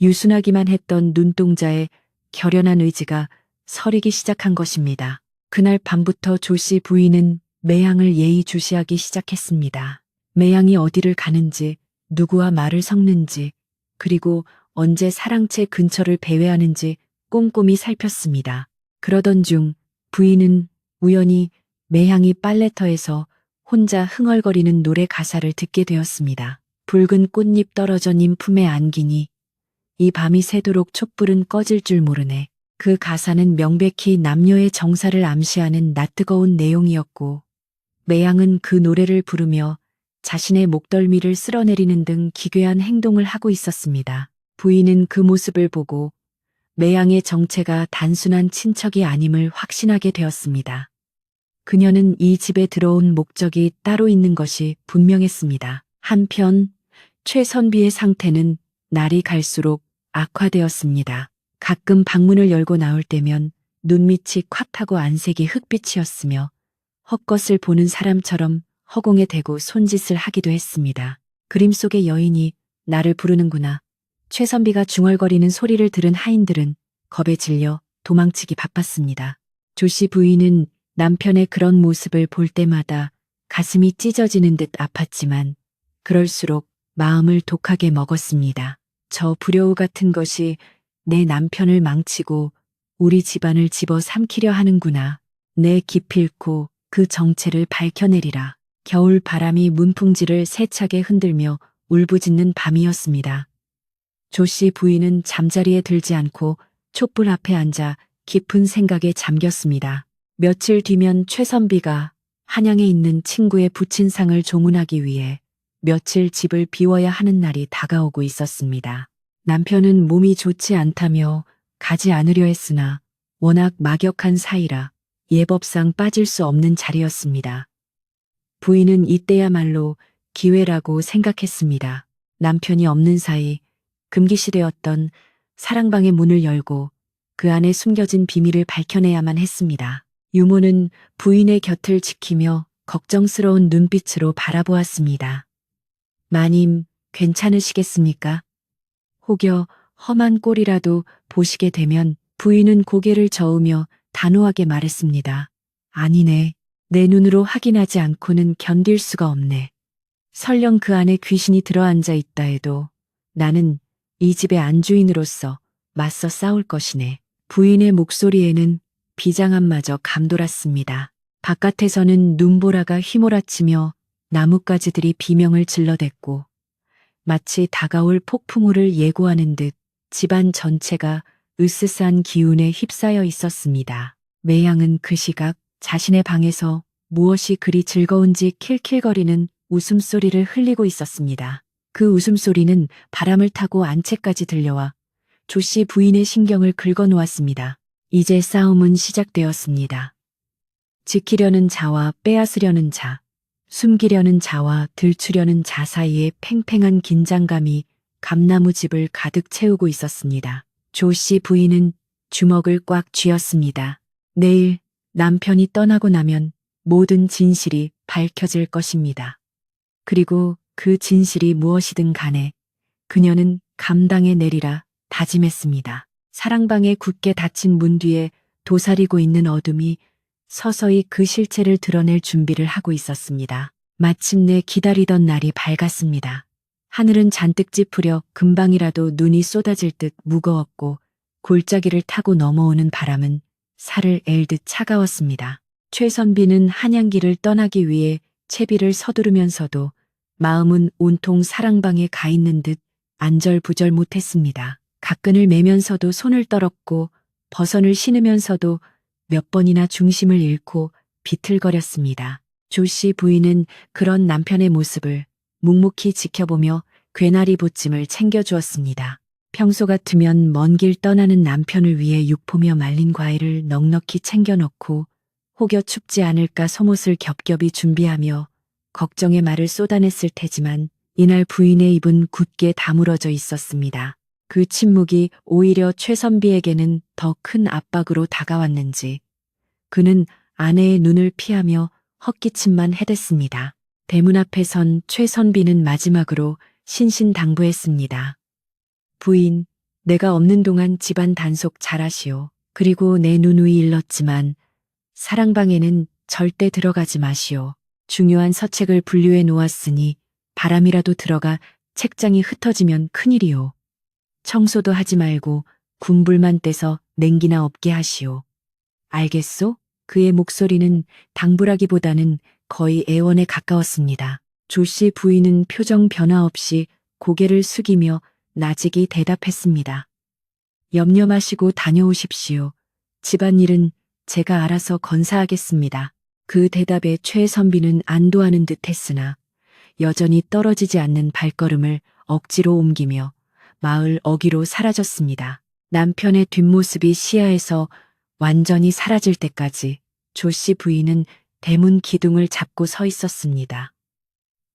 유순하기만 했던 눈동자에 결연한 의지가 서리기 시작한 것입니다. 그날 밤부터 조씨 부인은 매향을 예의주시하기 시작했습니다. 매향이 어디를 가는지, 누구와 말을 섞는지, 그리고 언제 사랑채 근처를 배회하는지 꼼꼼히 살폈습니다. 그러던 중 부인은 우연히 매향이 빨래터에서 혼자 흥얼거리는 노래 가사를 듣게 되었습니다. 붉은 꽃잎 떨어져 님 품에 안기니 이 밤이 새도록 촛불은 꺼질 줄 모르네. 그 가사는 명백히 남녀의 정사를 암시하는 낯뜨거운 내용이었고 매향은 그 노래를 부르며 자신의 목덜미를 쓸어내리는 등 기괴한 행동을 하고 있었습니다. 부인은 그 모습을 보고 매향의 정체가 단순한 친척이 아님을 확신하게 되었습니다. 그녀는 이 집에 들어온 목적이 따로 있는 것이 분명했습니다. 한편 최선비의 상태는 날이 갈수록 악화되었습니다. 가끔 방문을 열고 나올 때면 눈밑이 콱 타고 안색이 흑빛이었으며 헛것을 보는 사람처럼 허공에 대고 손짓을 하기도 했습니다. 그림 속의 여인이 나를 부르는구나. 최선비가 중얼거리는 소리를 들은 하인들은 겁에 질려 도망치기 바빴습니다. 조씨 부인은 남편의 그런 모습을 볼 때마다 가슴이 찢어지는 듯 아팠지만 그럴수록 마음을 독하게 먹었습니다. 저 불효우 같은 것이 내 남편을 망치고 우리 집안을 집어 삼키려 하는구나. 내 기필코 그 정체를 밝혀내리라. 겨울 바람이 문풍지를 세차게 흔들며 울부짖는 밤이었습니다. 조씨 부인은 잠자리에 들지 않고 촛불 앞에 앉아 깊은 생각에 잠겼습니다. 며칠 뒤면 최선비가 한양에 있는 친구의 부친상을 조문하기 위해 며칠 집을 비워야 하는 날이 다가오고 있었습니다. 남편은 몸이 좋지 않다며 가지 않으려 했으나 워낙 막역한 사이라 예법상 빠질 수 없는 자리였습니다. 부인은 이때야말로 기회라고 생각했습니다. 남편이 없는 사이 금기시되었던 사랑방의 문을 열고 그 안에 숨겨진 비밀을 밝혀내야만 했습니다. 유모는 부인의 곁을 지키며 걱정스러운 눈빛으로 바라보았습니다. 마님, 괜찮으시겠습니까? 혹여 험한 꼴이라도 보시게 되면 부인은 고개를 저으며 단호하게 말했습니다. 아니네. 내 눈으로 확인하지 않고는 견딜 수가 없네. 설령 그 안에 귀신이 들어앉아 있다 해도 나는 이 집의 안주인으로서 맞서 싸울 것이네. 부인의 목소리에는 비장함마저 감돌았습니다. 바깥에서는 눈보라가 휘몰아치며 나뭇가지들이 비명을 질러댔고 마치 다가올 폭풍우를 예고하는 듯 집안 전체가 으스스한 기운에 휩싸여 있었습니다. 매양은 그 시각 자신의 방에서 무엇이 그리 즐거운지 킬킬거리는 웃음소리를 흘리고 있었습니다. 그 웃음소리는 바람을 타고 안채까지 들려와 조씨 부인의 신경을 긁어놓았습니다. 이제 싸움은 시작되었습니다. 지키려는 자와 빼앗으려는 자, 숨기려는 자와 들추려는 자 사이에 팽팽한 긴장감이 감나무 집을 가득 채우고 있었습니다. 조씨 부인은 주먹을 꽉 쥐었습니다. 내일 남편이 떠나고 나면 모든 진실이 밝혀질 것입니다. 그리고 그 진실이 무엇이든 간에 그녀는 감당해 내리라 다짐했습니다. 사랑방에 굳게 닫힌 문 뒤에 도사리고 있는 어둠이 서서히 그 실체를 드러낼 준비를 하고 있었습니다. 마침내 기다리던 날이 밝았습니다. 하늘은 잔뜩 찌푸려 금방이라도 눈이 쏟아질 듯 무거웠고 골짜기를 타고 넘어오는 바람은 살을 앨듯 차가웠습니다. 최선비는 한양길을 떠나기 위해 채비를 서두르면서도 마음은 온통 사랑방에 가 있는 듯 안절부절 못했습니다. 가끈을 매면서도 손을 떨었고 버선을 신으면서도 몇 번이나 중심을 잃고 비틀거렸습니다. 조씨 부인은 그런 남편의 모습을 묵묵히 지켜보며 괴나리 보찜을 챙겨주었습니다. 평소 같으면 먼 길 떠나는 남편을 위해 육포며 말린 과일을 넉넉히 챙겨놓고 혹여 춥지 않을까 속옷을 겹겹이 준비하며 걱정의 말을 쏟아냈을 테지만 이날 부인의 입은 굳게 다물어져 있었습니다. 그 침묵이 오히려 최선비에게는 더 큰 압박으로 다가왔는지 그는 아내의 눈을 피하며 헛기침만 해댔습니다. 대문 앞에 선 최선비는 마지막으로 신신당부했습니다. 부인, 내가 없는 동안 집안 단속 잘하시오. 그리고 내 누누이 일렀지만 사랑방에는 절대 들어가지 마시오. 중요한 서책을 분류해 놓았으니 바람이라도 들어가 책장이 흩어지면 큰일이오. 청소도 하지 말고 군불만 떼서 냉기나 없게 하시오. 알겠소? 그의 목소리는 당부라기보다는 거의 애원에 가까웠습니다. 조씨 부인은 표정 변화 없이 고개를 숙이며 나직이 대답했습니다. 염려 마시고 다녀오십시오. 집안일은 제가 알아서 건사하겠습니다. 그 대답에 최선비는 안도하는 듯 했으나 여전히 떨어지지 않는 발걸음을 억지로 옮기며 마을 어귀로 사라졌습니다. 남편의 뒷모습이 시야에서 완전히 사라질 때까지 조씨 부인은 대문 기둥을 잡고 서 있었습니다.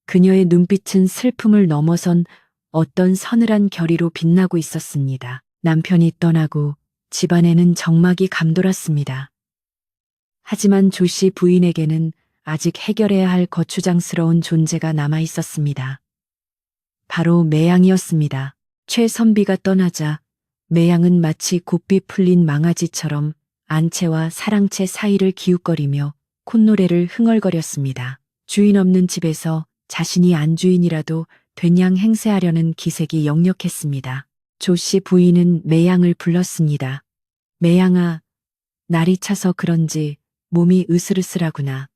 그녀의 눈빛은 슬픔을 넘어선 어떤 서늘한 결의로 빛나고 있었습니다. 남편이 떠나고 집안에는 정막이 감돌았습니다. 하지만 조씨 부인에게는 아직 해결해야 할 거추장스러운 존재가 남아 있었습니다. 바로 매양이었습니다. 최선비가 떠나자 매양은 마치 곱비 풀린 망아지처럼 안채와 사랑채 사이를 기웃거리며 콧노래를 흥얼거렸습니다. 주인 없는 집에서 자신이 안주인이라도 된양 행세하려는 기색이 역력했습니다. 조씨 부인은 매양을 불렀습니다. 매양아, 날이 차서 그런지 몸이 으슬으슬하구나.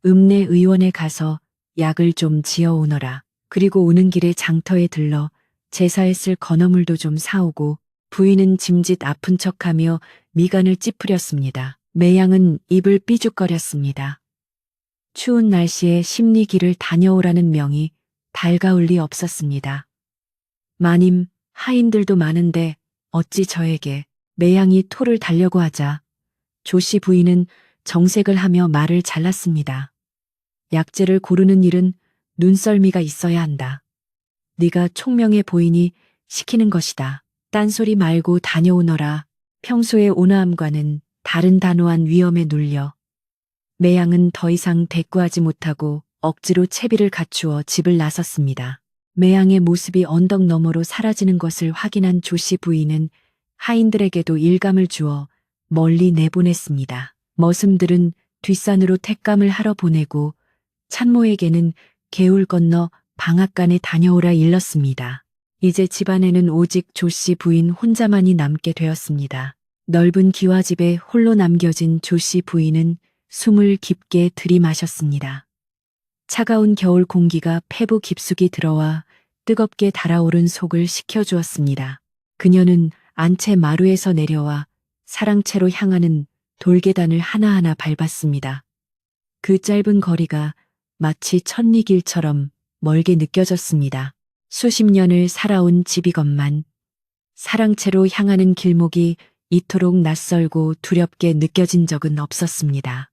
읍내 의원에 가서 약을 좀 지어오너라. 그리고 오는 길에 장터에 들러 제사에 쓸 건어물도 좀 사오고. 부인은 짐짓 아픈 척하며 미간을 찌푸렸습니다. 매양은 입을 삐죽거렸습니다. 추운 날씨에 심리길을 다녀오라는 명이 달가울 리 없었습니다. 마님, 하인들도 많은데 어찌 저에게. 매양이 토를 달려고 하자 조씨 부인은 정색을 하며 말을 잘랐습니다. 약재를 고르는 일은 눈썰미가 있어야 한다. 네가 총명해 보이니 시키는 것이다. 딴소리 말고 다녀오너라. 평소의 온화함과는 다른 단호한 위험에 눌려 매양은 더 이상 대꾸하지 못하고 억지로 채비를 갖추어 집을 나섰습니다. 매양의 모습이 언덕 너머로 사라지는 것을 확인한 조씨 부인은 하인들에게도 일감을 주어 멀리 내보냈습니다. 머슴들은 뒷산으로 택감을 하러 보내고 찬모에게는 개울 건너 방앗간에 다녀오라 일렀습니다. 이제 집안에는 오직 조씨 부인 혼자만이 남게 되었습니다. 넓은 기와집에 홀로 남겨진 조씨 부인은 숨을 깊게 들이마셨습니다. 차가운 겨울 공기가 폐부 깊숙이 들어와 뜨겁게 달아오른 속을 식혀주었습니다. 그녀는 안채 마루에서 내려와 사랑채로 향하는 돌계단을 하나하나 밟았습니다. 그 짧은 거리가 마치 천리길처럼 멀게 느껴졌습니다. 수십 년을 살아온 집이건만 사랑채로 향하는 길목이 이토록 낯설고 두렵게 느껴진 적은 없었습니다.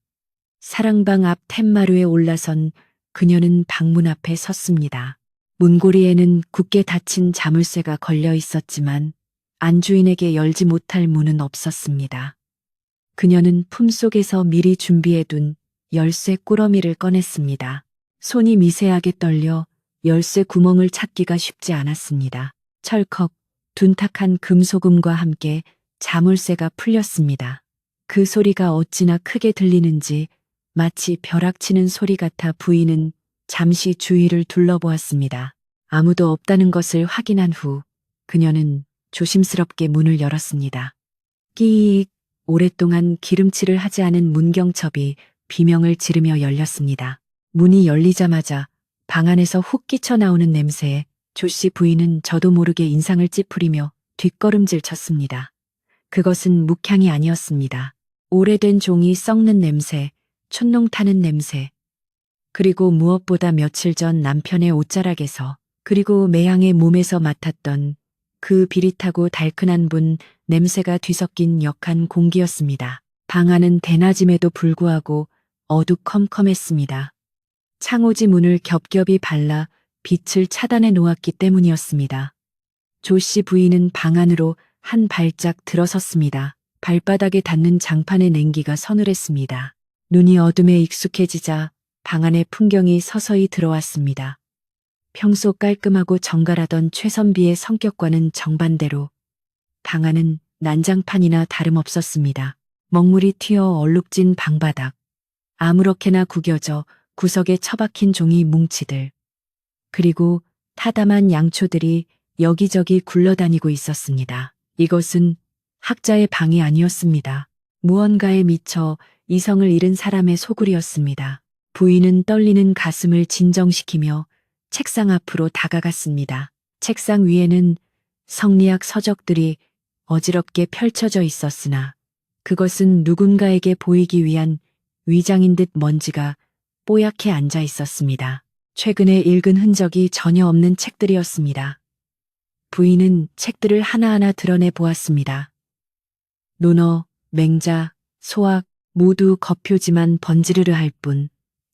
사랑방 앞 툇마루에 올라선 그녀는 방문 앞에 섰습니다. 문고리에는 굳게 닫힌 자물쇠가 걸려 있었지만 안주인에게 열지 못할 문은 없었습니다. 그녀는 품속에서 미리 준비해둔 열쇠 꾸러미를 꺼냈습니다. 손이 미세하게 떨려 열쇠 구멍을 찾기가 쉽지 않았습니다. 철컥 둔탁한 금소금과 함께 자물쇠가 풀렸습니다. 그 소리가 어찌나 크게 들리는지 마치 벼락치는 소리 같아 부인은 잠시 주위를 둘러보았습니다. 아무도 없다는 것을 확인한 후 그녀는 조심스럽게 문을 열었습니다. 끼익, 오랫동안 기름칠을 하지 않은 문경첩이 비명을 지르며 열렸습니다. 문이 열리자마자 방 안에서 훅 끼쳐나오는 냄새에 조씨 부인은 저도 모르게 인상을 찌푸리며 뒷걸음질 쳤습니다. 그것은 묵향이 아니었습니다. 오래된 종이 썩는 냄새, 촛농 타는 냄새, 그리고 무엇보다 며칠 전 남편의 옷자락에서 그리고 매양의 몸에서 맡았던 그 비릿하고 달큰한 분 냄새가 뒤섞인 역한 공기였습니다. 방 안은 대낮임에도 불구하고 어두컴컴했습니다. 창호지 문을 겹겹이 발라 빛을 차단해 놓았기 때문이었습니다. 조씨 부인은 방 안으로 한 발짝 들어섰습니다. 발바닥에 닿는 장판의 냉기가 서늘했습니다. 눈이 어둠에 익숙해지자 방 안의 풍경이 서서히 들어왔습니다. 평소 깔끔하고 정갈하던 최선비의 성격과는 정반대로 방 안은 난장판이나 다름없었습니다. 먹물이 튀어 얼룩진 방바닥, 아무렇게나 구겨져 구석에 처박힌 종이 뭉치들, 그리고 타담한 양초들이 여기저기 굴러다니고 있었습니다. 이것은 학자의 방이 아니었습니다. 무언가에 미쳐 이성을 잃은 사람의 소굴이었습니다. 부인은 떨리는 가슴을 진정시키며 책상 앞으로 다가갔습니다. 책상 위에는 성리학 서적들이 어지럽게 펼쳐져 있었으나 그것은 누군가에게 보이기 위한 위장인 듯 먼지가 뽀얗게 앉아 있었습니다. 최근에 읽은 흔적이 전혀 없는 책들이었습니다. 부인은 책들을 하나하나 드러내 보았습니다. 논어, 맹자, 소학 모두 겉표지만 번지르르 할 뿐,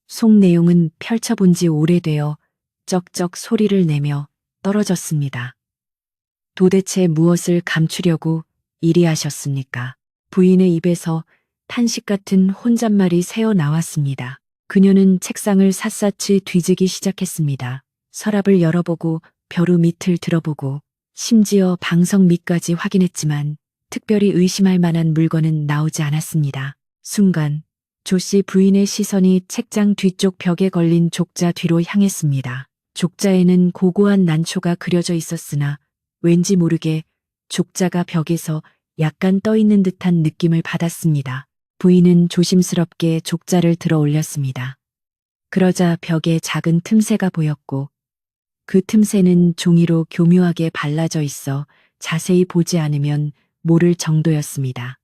속 내용은 펼쳐본 지 오래되어 쩍쩍 소리를 내며 떨어졌습니다. 도대체 무엇을 감추려고 이리 하셨습니까? 부인의 입에서 탄식 같은 혼잣말이 새어 나왔습니다. 그녀는 책상을 샅샅이 뒤지기 시작했습니다. 서랍을 열어보고 벼루 밑을 들어보고 심지어 방석 밑까지 확인했지만 특별히 의심할 만한 물건은 나오지 않았습니다. 순간 조씨 부인의 시선이 책장 뒤쪽 벽에 걸린 족자 뒤로 향했습니다. 족자에는 고고한 난초가 그려져 있었으나 왠지 모르게 족자가 벽에서 약간 떠 있는 듯한 느낌을 받았습니다. 부인은 조심스럽게 족자를 들어 올렸습니다. 그러자 벽에 작은 틈새가 보였고 그 틈새는 종이로 교묘하게 발라져 있어 자세히 보지 않으면 모를 정도였습니다.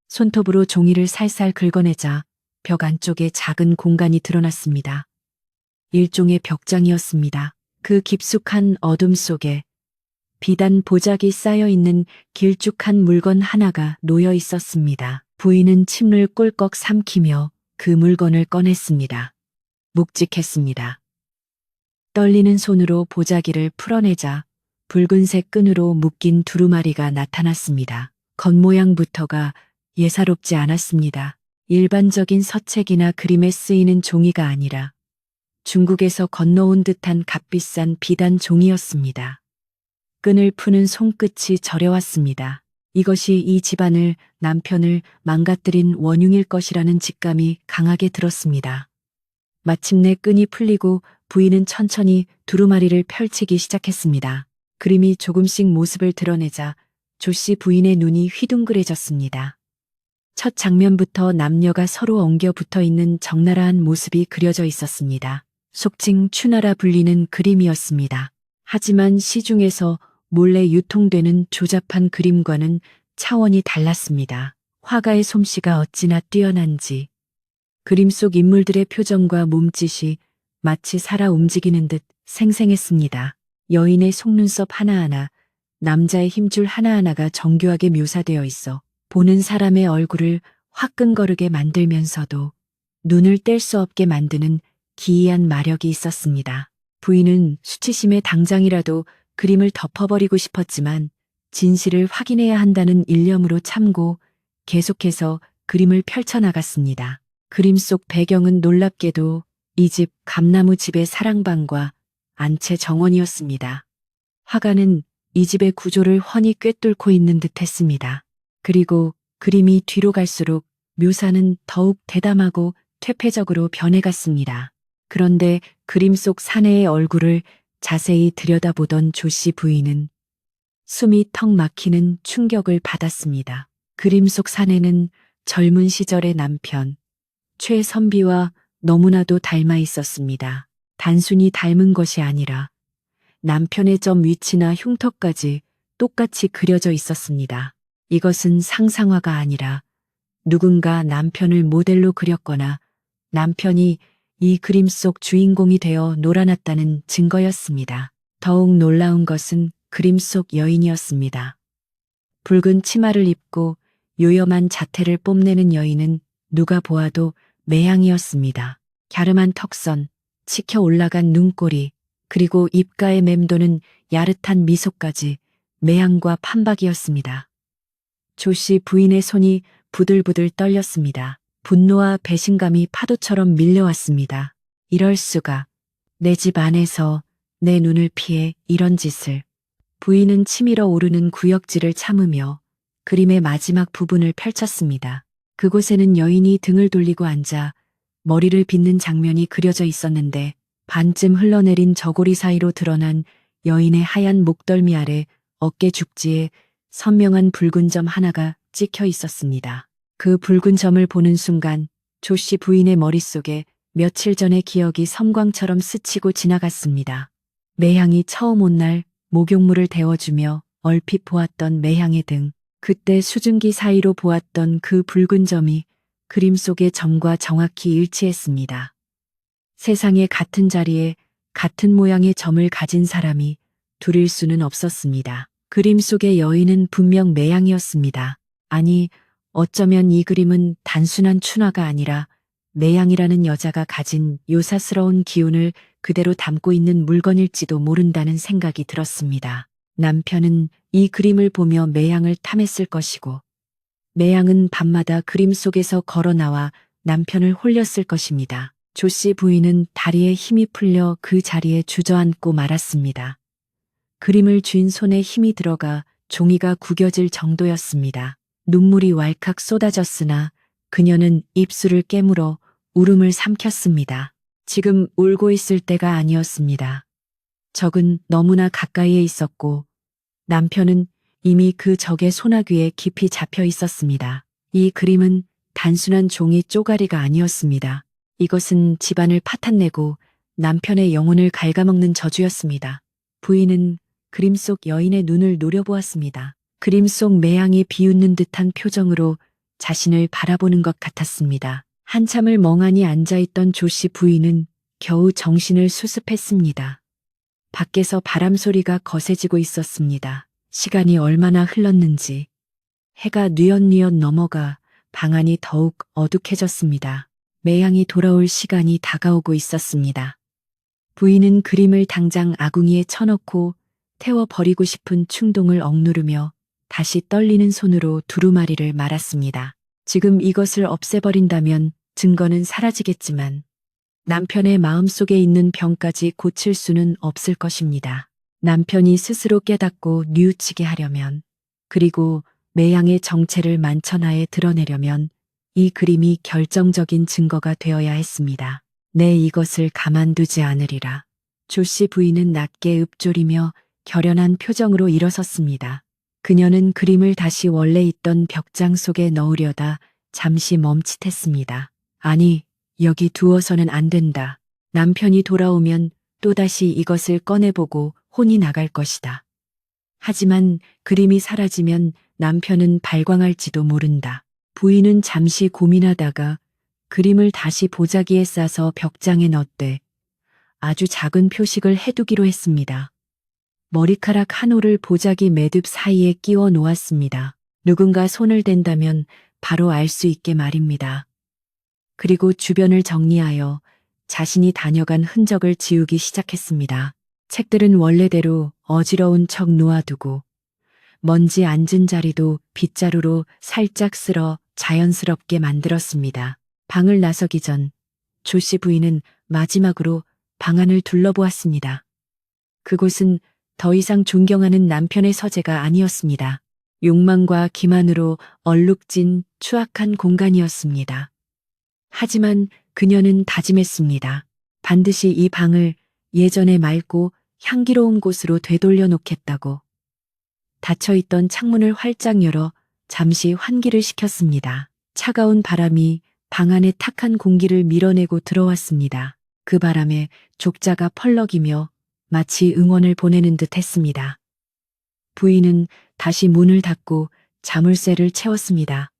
손톱으로 종이를 살살 긁어내자 벽 안쪽에 작은 공간이 드러났습니다. 일종의 벽장이었습니다. 그 깊숙한 어둠 속에 비단 보자기 쌓여 있는 길쭉한 물건 하나가 놓여 있었습니다. 부인은 침을 꿀꺽 삼키며 그 물건을 꺼냈습니다. 묵직했습니다. 떨리는 손으로 보자기를 풀어내자 붉은색 끈으로 묶인 두루마리가 나타났습니다. 겉모양부터가 예사롭지 않았습니다. 일반적인 서책이나 그림에 쓰이는 종이가 아니라 중국에서 건너온 듯한 값비싼 비단 종이였습니다. 끈을 푸는 손끝이 저려왔습니다. 이것이 이 집안을, 남편을 망가뜨린 원흉일 것이라는 직감이 강하게 들었습니다. 마침내 끈이 풀리고 부인은 천천히 두루마리를 펼치기 시작했습니다. 그림이 조금씩 모습을 드러내자 조씨 부인의 눈이 휘둥그레졌습니다. 첫 장면부터 남녀가 서로 엉겨 붙어 있는 적나라한 모습이 그려져 있었습니다. 속칭 추나라 불리는 그림이었습니다. 하지만 시중에서 몰래 유통되는 조잡한 그림과는 차원이 달랐습니다. 화가의 솜씨가 어찌나 뛰어난지 그림 속 인물들의 표정과 몸짓이 마치 살아 움직이는 듯 생생했습니다. 여인의 속눈썹 하나하나, 남자의 힘줄 하나하나가 정교하게 묘사되어 있어 보는 사람의 얼굴을 화끈거리게 만들면서도 눈을 뗄 수 없게 만드는 기이한 마력이 있었습니다. 부인은 수치심에 당장이라도 그림을 덮어버리고 싶었지만 진실을 확인해야 한다는 일념으로 참고 계속해서 그림을 펼쳐나갔습니다. 그림 속 배경은 놀랍게도 이 집 감나무 집의 사랑방과 안채 정원이었습니다. 화가는 이 집의 구조를 훤히 꿰뚫고 있는 듯 했습니다. 그리고 그림이 뒤로 갈수록 묘사는 더욱 대담하고 퇴폐적으로 변해갔습니다. 그런데 그림 속 사내의 얼굴을 자세히 들여다보던 조씨 부인은 숨이 턱 막히는 충격을 받았습니다. 그림 속 사내는 젊은 시절의 남편, 최선비와 너무나도 닮아 있었습니다. 단순히 닮은 것이 아니라 남편의 점 위치나 흉터까지 똑같이 그려져 있었습니다. 이것은 상상화가 아니라 누군가 남편을 모델로 그렸거나 남편이 이 그림 속 주인공이 되어 놀아났다는 증거였습니다. 더욱 놀라운 것은 그림 속 여인이었습니다. 붉은 치마를 입고 요염한 자태를 뽐내는 여인은 누가 보아도 매향이었습니다. 갸름한 턱선, 치켜 올라간 눈꼬리, 그리고 입가에 맴도는 야릇한 미소까지 매향과 판박이었습니다. 조씨 부인의 손이 부들부들 떨렸습니다. 분노와 배신감이 파도처럼 밀려왔습니다. 이럴 수가. 내 집 안에서 내 눈을 피해 이런 짓을. 부인은 치밀어 오르는 구역질을 참으며 그림의 마지막 부분을 펼쳤습니다. 그곳에는 여인이 등을 돌리고 앉아 머리를 빗는 장면이 그려져 있었는데 반쯤 흘러내린 저고리 사이로 드러난 여인의 하얀 목덜미 아래 어깨 죽지에 선명한 붉은 점 하나가 찍혀 있었습니다. 그 붉은 점을 보는 순간 조씨 부인의 머릿속에 며칠 전의 기억이 섬광처럼 스치고 지나갔습니다. 매향이 처음 온 날 목욕물을 데워주며 얼핏 보았던 매향의 등, 그때 수증기 사이로 보았던 그 붉은 점이 그림 속의 점과 정확히 일치했습니다. 세상에 같은 자리에 같은 모양의 점을 가진 사람이 둘일 수는 없었습니다. 그림 속의 여인은 분명 매향이었습니다. 아니, 어쩌면 이 그림은 단순한 춘화가 아니라 매향이라는 여자가 가진 요사스러운 기운을 그대로 담고 있는 물건일지도 모른다는 생각이 들었습니다. 남편은 이 그림을 보며 매향을 탐했을 것이고 매향은 밤마다 그림 속에서 걸어 나와 남편을 홀렸을 것입니다. 조씨 부인은 다리에 힘이 풀려 그 자리에 주저앉고 말았습니다. 그림을 쥔 손에 힘이 들어가 종이가 구겨질 정도였습니다. 눈물이 왈칵 쏟아졌으나 그녀는 입술을 깨물어 울음을 삼켰습니다. 지금 울고 있을 때가 아니었습니다. 적은 너무나 가까이에 있었고 남편은 이미 그 적의 소나귀에 깊이 잡혀 있었습니다. 이 그림은 단순한 종이 쪼가리가 아니었습니다. 이것은 집안을 파탄내고 남편의 영혼을 갉아먹는 저주였습니다. 부인은 그림 속 여인의 눈을 노려보았습니다. 그림 속 매향이 비웃는 듯한 표정으로 자신을 바라보는 것 같았습니다. 한참을 멍하니 앉아있던 조씨 부인은 겨우 정신을 수습했습니다. 밖에서 바람 소리가 거세지고 있었습니다. 시간이 얼마나 흘렀는지 해가 뉘엿뉘엿 넘어가 방안이 더욱 어둑해졌습니다. 매향이 돌아올 시간이 다가오고 있었습니다. 부인은 그림을 당장 아궁이에 쳐넣고 태워버리고 싶은 충동을 억누르며 다시 떨리는 손으로 두루마리를 말았습니다. 지금 이것을 없애버린다면 증거는 사라지겠지만 남편의 마음속에 있는 병까지 고칠 수는 없을 것입니다. 남편이 스스로 깨닫고 뉘우치게 하려면, 그리고 매양의 정체를 만천하에 드러내려면 이 그림이 결정적인 증거가 되어야 했습니다. 내 이것을 가만두지 않으리라. 조씨 부인은 낮게 읊조리며 결연한 표정으로 일어섰습니다. 그녀는 그림을 다시 원래 있던 벽장 속에 넣으려다 잠시 멈칫했습니다. 아니, 여기 두어서는 안 된다. 남편이 돌아오면 또다시 이것을 꺼내보고 혼이 나갈 것이다. 하지만 그림이 사라지면 남편은 발광할지도 모른다. 부인은 잠시 고민하다가 그림을 다시 보자기에 싸서 벽장에 넣되 아주 작은 표식을 해두기로 했습니다. 머리카락 한 올을 보자기 매듭 사이에 끼워 놓았습니다. 누군가 손을 댄다면 바로 알 수 있게 말입니다. 그리고 주변을 정리하여 자신이 다녀간 흔적을 지우기 시작했습니다. 책들은 원래대로 어지러운 척 놓아두고 먼지 앉은 자리도 빗자루로 살짝 쓸어 자연스럽게 만들었습니다. 방을 나서기 전 조씨 부인은 마지막으로 방 안을 둘러보았습니다. 그곳은 더 이상 존경하는 남편의 서재가 아니었습니다. 욕망과 기만으로 얼룩진 추악한 공간이었습니다. 하지만 그녀는 다짐했습니다. 반드시 이 방을 예전의 맑고 향기로운 곳으로 되돌려 놓겠다고. 닫혀있던 창문을 활짝 열어 잠시 환기를 시켰습니다. 차가운 바람이 방 안의 탁한 공기를 밀어내고 들어왔습니다. 그 바람에 족자가 펄럭이며 마치 응원을 보내는 듯 했습니다. 부인은 다시 문을 닫고 자물쇠를 채웠습니다.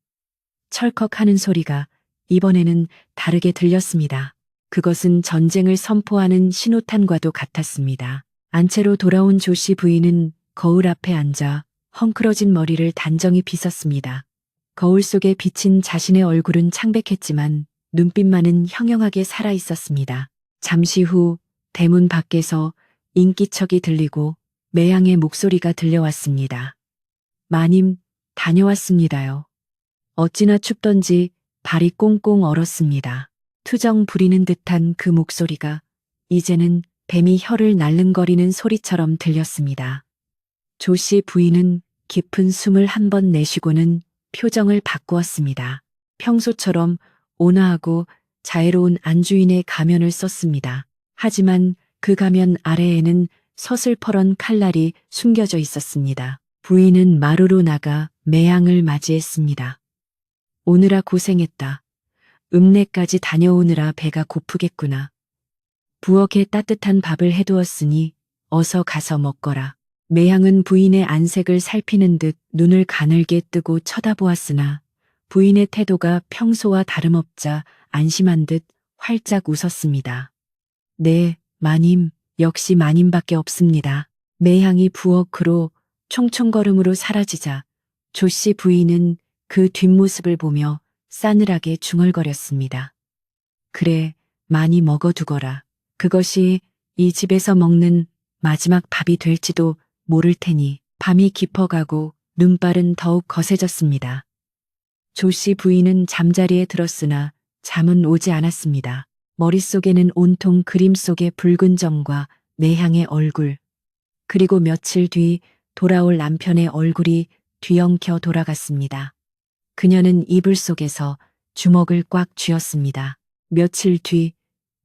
철컥하는 소리가 이번에는 다르게 들렸습니다. 그것은 전쟁을 선포하는 신호탄과도 같았습니다. 안채로 돌아온 조씨 부인은 거울 앞에 앉아 헝클어진 머리를 단정히 빗었습니다. 거울 속에 비친 자신의 얼굴은 창백했지만 눈빛만은 형형하게 살아 있었습니다. 잠시 후 대문 밖에서 인기척이 들리고 매양의 목소리가 들려왔습니다. 마님, 다녀왔습니다요. 어찌나 춥던지 발이 꽁꽁 얼었습니다. 투정 부리는 듯한 그 목소리가 이제는 뱀이 혀를 날름거리는 소리처럼 들렸습니다. 조씨 부인은 깊은 숨을 한 번 내쉬고는 표정을 바꾸었습니다. 평소처럼 온화하고 자애로운 안주인의 가면을 썼습니다. 하지만 그 가면 아래에는 서슬퍼런 칼날이 숨겨져 있었습니다. 부인은 마루로 나가 매양을 맞이했습니다. 오느라 고생했다. 읍내까지 다녀오느라 배가 고프겠구나. 부엌에 따뜻한 밥을 해두었으니 어서 가서 먹거라. 매양은 부인의 안색을 살피는 듯 눈을 가늘게 뜨고 쳐다보았으나 부인의 태도가 평소와 다름없자 안심한 듯 활짝 웃었습니다. 네, 마님, 역시 마님밖에 없습니다. 매양이 부엌으로 총총걸음으로 사라지자 조씨 부인은 그 뒷모습을 보며 싸늘하게 중얼거렸습니다. 그래, 많이 먹어두거라. 그것이 이 집에서 먹는 마지막 밥이 될지도 모를 테니. 밤이 깊어가고 눈발은 더욱 거세졌습니다. 조씨 부인은 잠자리에 들었으나 잠은 오지 않았습니다. 머릿속에는 온통 그림 속의 붉은 점과 매향의 얼굴, 그리고 며칠 뒤 돌아올 남편의 얼굴이 뒤엉켜 돌아갔습니다. 그녀는 이불 속에서 주먹을 꽉 쥐었습니다. 며칠 뒤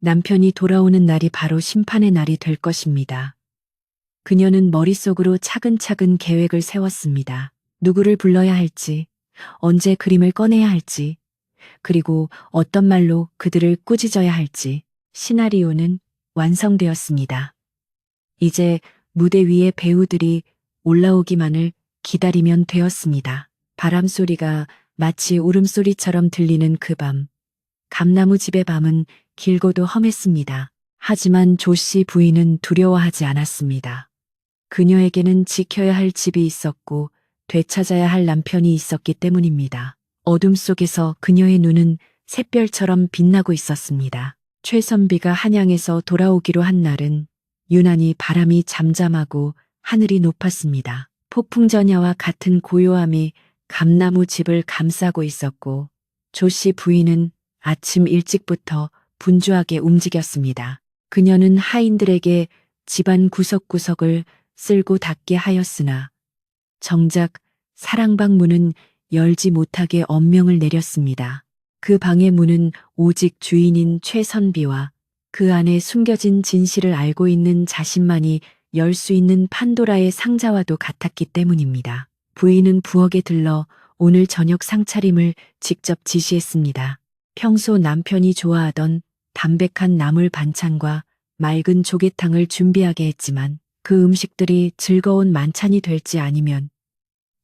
남편이 돌아오는 날이 바로 심판의 날이 될 것입니다. 그녀는 머릿속으로 차근차근 계획을 세웠습니다. 누구를 불러야 할지, 언제 그림을 꺼내야 할지, 그리고 어떤 말로 그들을 꾸짖어야 할지 시나리오는 완성되었습니다. 이제 무대 위에 배우들이 올라오기만을 기다리면 되었습니다. 바람 소리가 마치 울음소리처럼 들리는 그 밤, 감나무 집의 밤은 길고도 험했습니다. 하지만 조씨 부인은 두려워하지 않았습니다. 그녀에게는 지켜야 할 집이 있었고 되찾아야 할 남편이 있었기 때문입니다. 어둠 속에서 그녀의 눈은 샛별처럼 빛나고 있었습니다. 최선비가 한양에서 돌아오기로 한 날은 유난히 바람이 잠잠하고 하늘이 높았습니다. 폭풍전야와 같은 고요함이 감나무 집을 감싸고 있었고 조씨 부인은 아침 일찍부터 분주하게 움직였습니다. 그녀는 하인들에게 집안 구석구석을 쓸고 닦게 하였으나 정작 사랑방 문은 열지 못하게 엄명을 내렸습니다. 그 방의 문은 오직 주인인 최선비와 그 안에 숨겨진 진실을 알고 있는 자신만이 열 수 있는 판도라의 상자와도 같았기 때문입니다. 부인은 부엌에 들러 오늘 저녁 상차림을 직접 지시했습니다. 평소 남편이 좋아하던 담백한 나물 반찬과 맑은 조개탕을 준비하게 했지만 그 음식들이 즐거운 만찬이 될지 아니면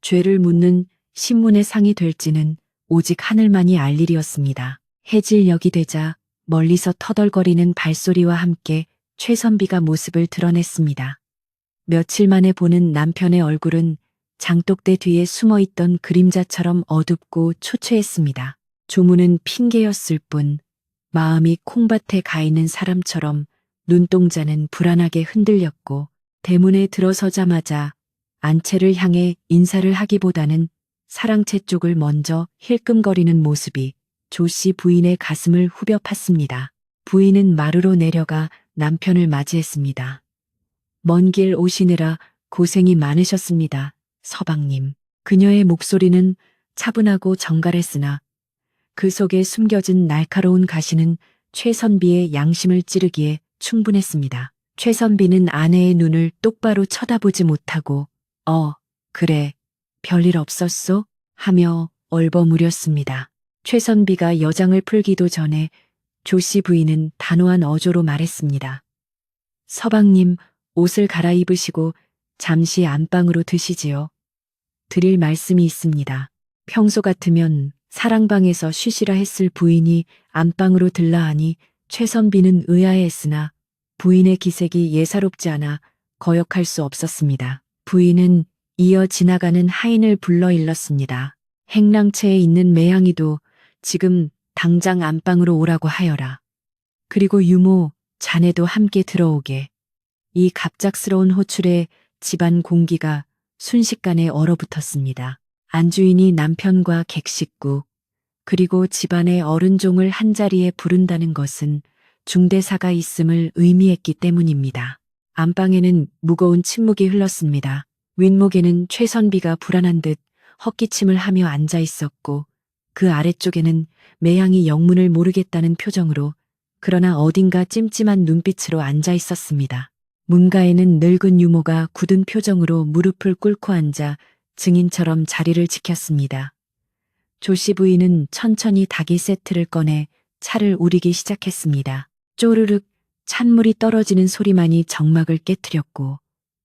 죄를 묻는 신문의 상이 될지는 오직 하늘만이 알 일이었습니다. 해질녘이 되자 멀리서 터덜거리는 발소리와 함께 최선비가 모습을 드러냈습니다. 며칠 만에 보는 남편의 얼굴은 장독대 뒤에 숨어있던 그림자처럼 어둡고 초췌했습니다. 조문은 핑계였을 뿐 마음이 콩밭에 가 있는 사람처럼 눈동자는 불안하게 흔들렸고 대문에 들어서자마자 안채를 향해 인사를 하기보다는 사랑채 쪽을 먼저 힐끔거리는 모습이 조씨 부인의 가슴을 후벼 팠습니다. 부인은 마루로 내려가 남편을 맞이했습니다. 먼 길 오시느라 고생이 많으셨습니다. 서방님. 그녀의 목소리는 차분하고 정갈했으나 그 속에 숨겨진 날카로운 가시는 최선비의 양심을 찌르기에 충분했습니다. 최선비는 아내의 눈을 똑바로 쳐다보지 못하고 그래, 별일 없었소? 하며 얼버무렸습니다. 최선비가 여장을 풀기도 전에 조씨 부인은 단호한 어조로 말했습니다. 서방님, 옷을 갈아입으시고 잠시 안방으로 드시지요. 드릴 말씀이 있습니다. 평소 같으면 사랑방에서 쉬시라 했을 부인이 안방으로 들라 하니 최선비는 의아해했으나 부인의 기색이 예사롭지 않아 거역할 수 없었습니다. 부인은 이어 지나가는 하인을 불러 일렀습니다. 행랑채에 있는 매양이도 지금 당장 안방으로 오라고 하여라. 그리고 유모, 자네도 함께 들어오게. 이 갑작스러운 호출에 집안 공기가 순식간에 얼어붙었습니다. 안주인이 남편과 객식구, 그리고 집안의 어른종을 한자리에 부른다는 것은 중대사가 있음을 의미했기 때문입니다. 안방에는 무거운 침묵이 흘렀습니다. 윗목에는 최선비가 불안한 듯 헛기침을 하며 앉아 있었고 그 아래쪽에는 매양이 영문을 모르겠다는 표정으로 그러나 어딘가 찜찜한 눈빛으로 앉아 있었습니다. 문가에는 늙은 유모가 굳은 표정으로 무릎을 꿇고 앉아 증인처럼 자리를 지켰습니다. 조씨 부인은 천천히 닭이 세트를 꺼내 차를 우리기 시작했습니다. 쪼르륵 찬물이 떨어지는 소리만이 정막을 깨트렸고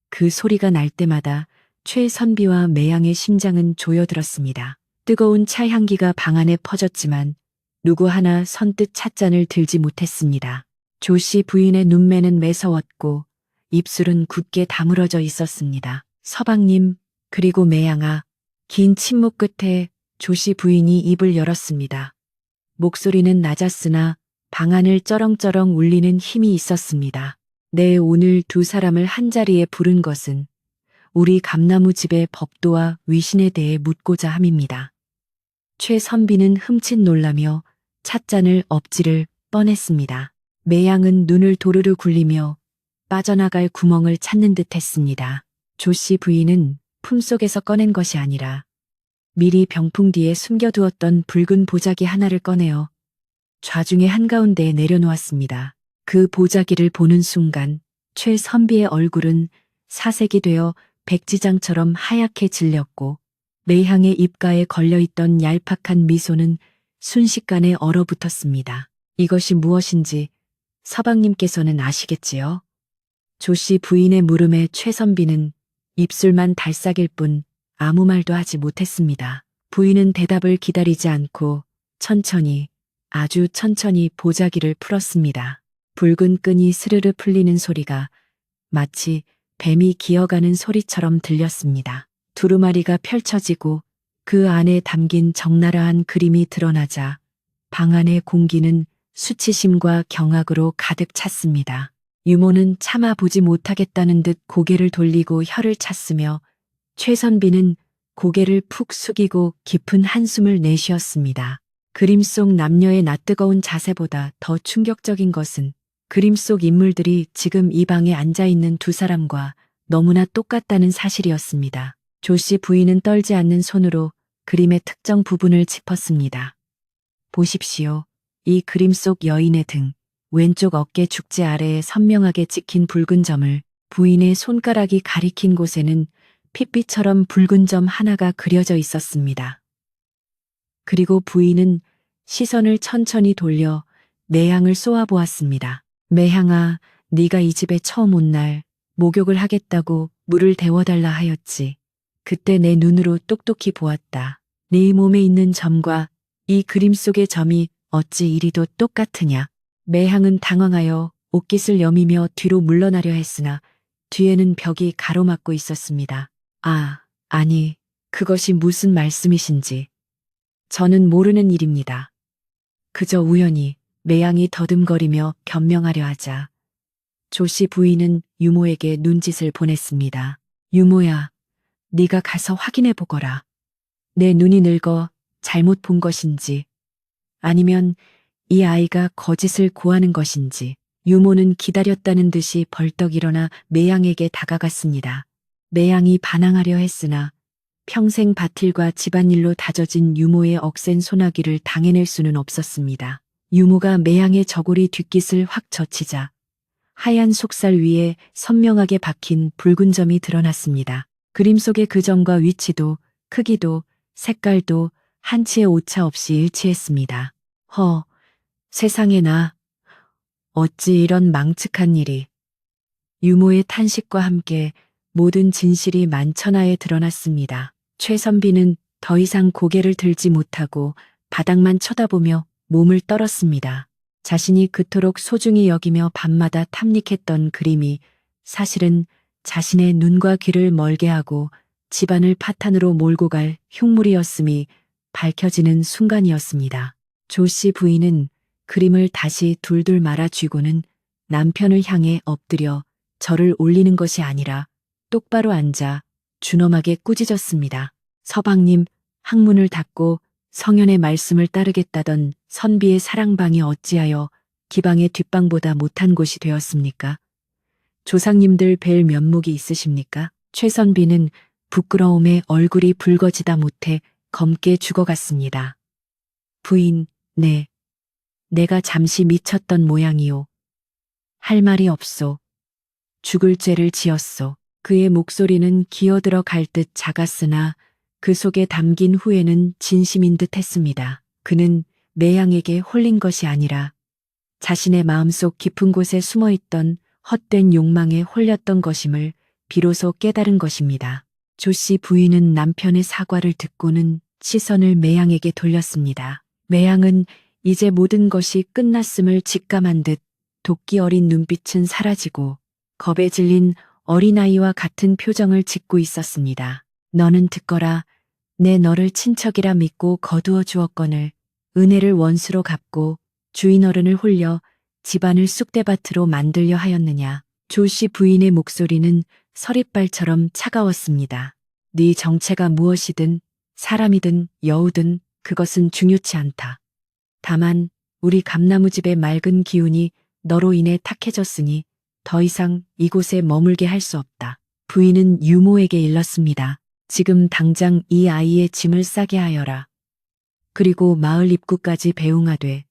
그 소리가 날 때마다 최선비와 매양의 심장은 조여들었습니다. 뜨거운 차 향기가 방 안에 퍼졌지만 누구 하나 선뜻 찻잔을 들지 못했습니다. 조씨 부인의 눈매는 매서웠고 입술은 굳게 다물어져 있었습니다. 서방님, 그리고 매양아. 긴 침묵 끝에 조씨 부인이 입을 열었습니다. 목소리는 낮았으나 방 안을 쩌렁쩌렁 울리는 힘이 있었습니다. 네, 오늘 두 사람을 한자리에 부른 것은 우리 감나무 집의 법도와 위신에 대해 묻고자 함입니다. 최선비는 흠칫 놀라며 찻잔을 엎지를 뻔했습니다. 매양은 눈을 도르르 굴리며 빠져나갈 구멍을 찾는 듯 했습니다. 조씨 부인은 품속에서 꺼낸 것이 아니라 미리 병풍 뒤에 숨겨두었던 붉은 보자기 하나를 꺼내어 좌중의 한가운데에 내려놓았습니다. 그 보자기를 보는 순간 최선비의 얼굴은 사색이 되어 백지장처럼 하얗게 질렸고 매향의 입가에 걸려있던 얄팍한 미소는 순식간에 얼어붙었습니다. 이것이 무엇인지 서방님께서는 아시겠지요? 조씨 부인의 물음에 최선비는 입술만 달싹일 뿐 아무 말도 하지 못했습니다. 부인은 대답을 기다리지 않고 천천히, 아주 천천히 보자기를 풀었습니다. 붉은 끈이 스르르 풀리는 소리가 마치 뱀이 기어가는 소리처럼 들렸습니다. 두루마리가 펼쳐지고 그 안에 담긴 적나라한 그림이 드러나자 방 안의 공기는 수치심과 경악으로 가득 찼습니다. 유모는 참아 보지 못하겠다는 듯 고개를 돌리고 혀를 찼으며 최선비는 고개를 푹 숙이고 깊은 한숨을 내쉬었습니다. 그림 속 남녀의 낯뜨거운 자세보다 더 충격적인 것은 그림 속 인물들이 지금 이 방에 앉아 있는 두 사람과 너무나 똑같다는 사실이었습니다. 조씨 부인은 떨지 않는 손으로 그림의 특정 부분을 짚었습니다. 보십시오. 이 그림 속 여인의 등, 왼쪽 어깨 축지 아래에 선명하게 찍힌 붉은 점을 부인의 손가락이 가리킨 곳에는 핏빛처럼 붉은 점 하나가 그려져 있었습니다. 그리고 부인은 시선을 천천히 돌려 매향을 쏘아보았습니다. 매향아, 네가 이 집에 처음 온 날 목욕을 하겠다고 물을 데워달라 하였지. 그때 내 눈으로 똑똑히 보았다. 네 몸에 있는 점과 이 그림 속의 점이 어찌 이리도 똑같으냐. 매향은 당황하여 옷깃을 여미며 뒤로 물러나려 했으나 뒤에는 벽이 가로막고 있었습니다. 아, 아니, 그것이 무슨 말씀이신지. 저는 모르는 일입니다. 그저 우연히 매향이 더듬거리며 변명하려 하자 조씨 부인은 유모에게 눈짓을 보냈습니다. 유모야, 네가 가서 확인해 보거라. 내 눈이 늙어 잘못 본 것인지 아니면 이 아이가 거짓을 고하는 것인지. 유모는 기다렸다는 듯이 벌떡 일어나 매양에게 다가갔습니다. 매양이 반항하려 했으나 평생 밭일과 집안일로 다져진 유모의 억센 소나기를 당해낼 수는 없었습니다. 유모가 매양의 저고리 뒷깃을 확 젖히자 하얀 속살 위에 선명하게 박힌 붉은 점이 드러났습니다. 그림 속의 그 점과 위치도 크기도 색깔도 한치의 오차 없이 일치했습니다. 세상에나 어찌 이런 망측한 일이. 유모의 탄식과 함께 모든 진실이 만천하에 드러났습니다. 최선비는 더 이상 고개를 들지 못하고 바닥만 쳐다보며 몸을 떨었습니다. 자신이 그토록 소중히 여기며 밤마다 탐닉했던 그림이 사실은 자신의 눈과 귀를 멀게 하고 집안을 파탄으로 몰고 갈 흉물이었음이 밝혀지는 순간이었습니다. 조씨 부인은 그림을 다시 둘둘 말아 쥐고는 남편을 향해 엎드려 절을 올리는 것이 아니라 똑바로 앉아 준엄하게 꾸짖었습니다. 서방님, 학문을 닫고 성현의 말씀을 따르겠다던 선비의 사랑방이 어찌하여 기방의 뒷방보다 못한 곳이 되었습니까? 조상님들 뵐 면목이 있으십니까? 최선비는 부끄러움에 얼굴이 붉어지다 못해 검게 죽어갔습니다. 부인, 네. 내가 잠시 미쳤던 모양이오. 할 말이 없소. 죽을 죄를 지었소. 그의 목소리는 기어들어 갈 듯 작았으나 그 속에 담긴 후회는 진심인 듯 했습니다. 그는 매양에게 홀린 것이 아니라 자신의 마음속 깊은 곳에 숨어있던 헛된 욕망에 홀렸던 것임을 비로소 깨달은 것입니다. 조씨 부인은 남편의 사과를 듣고는 시선을 매양에게 돌렸습니다. 매양은 이제 모든 것이 끝났음을 직감한 듯 도끼 어린 눈빛은 사라지고 겁에 질린 어린아이와 같은 표정을 짓고 있었습니다. 너는 듣거라. 내 너를 친척이라 믿고 거두어 주었거늘 은혜를 원수로 갚고 주인 어른을 홀려 집안을 쑥대밭으로 만들려 하였느냐. 조씨 부인의 목소리는 서릿발처럼 차가웠습니다. 네 정체가 무엇이든 사람이든 여우든 그것은 중요치 않다. 다만 우리 감나무집의 맑은 기운이 너로 인해 탁해졌으니 더 이상 이곳에 머물게 할 수 없다. 부인은 유모에게 일렀습니다. 지금 당장 이 아이의 짐을 싸게 하여라. 그리고 마을 입구까지 배웅하되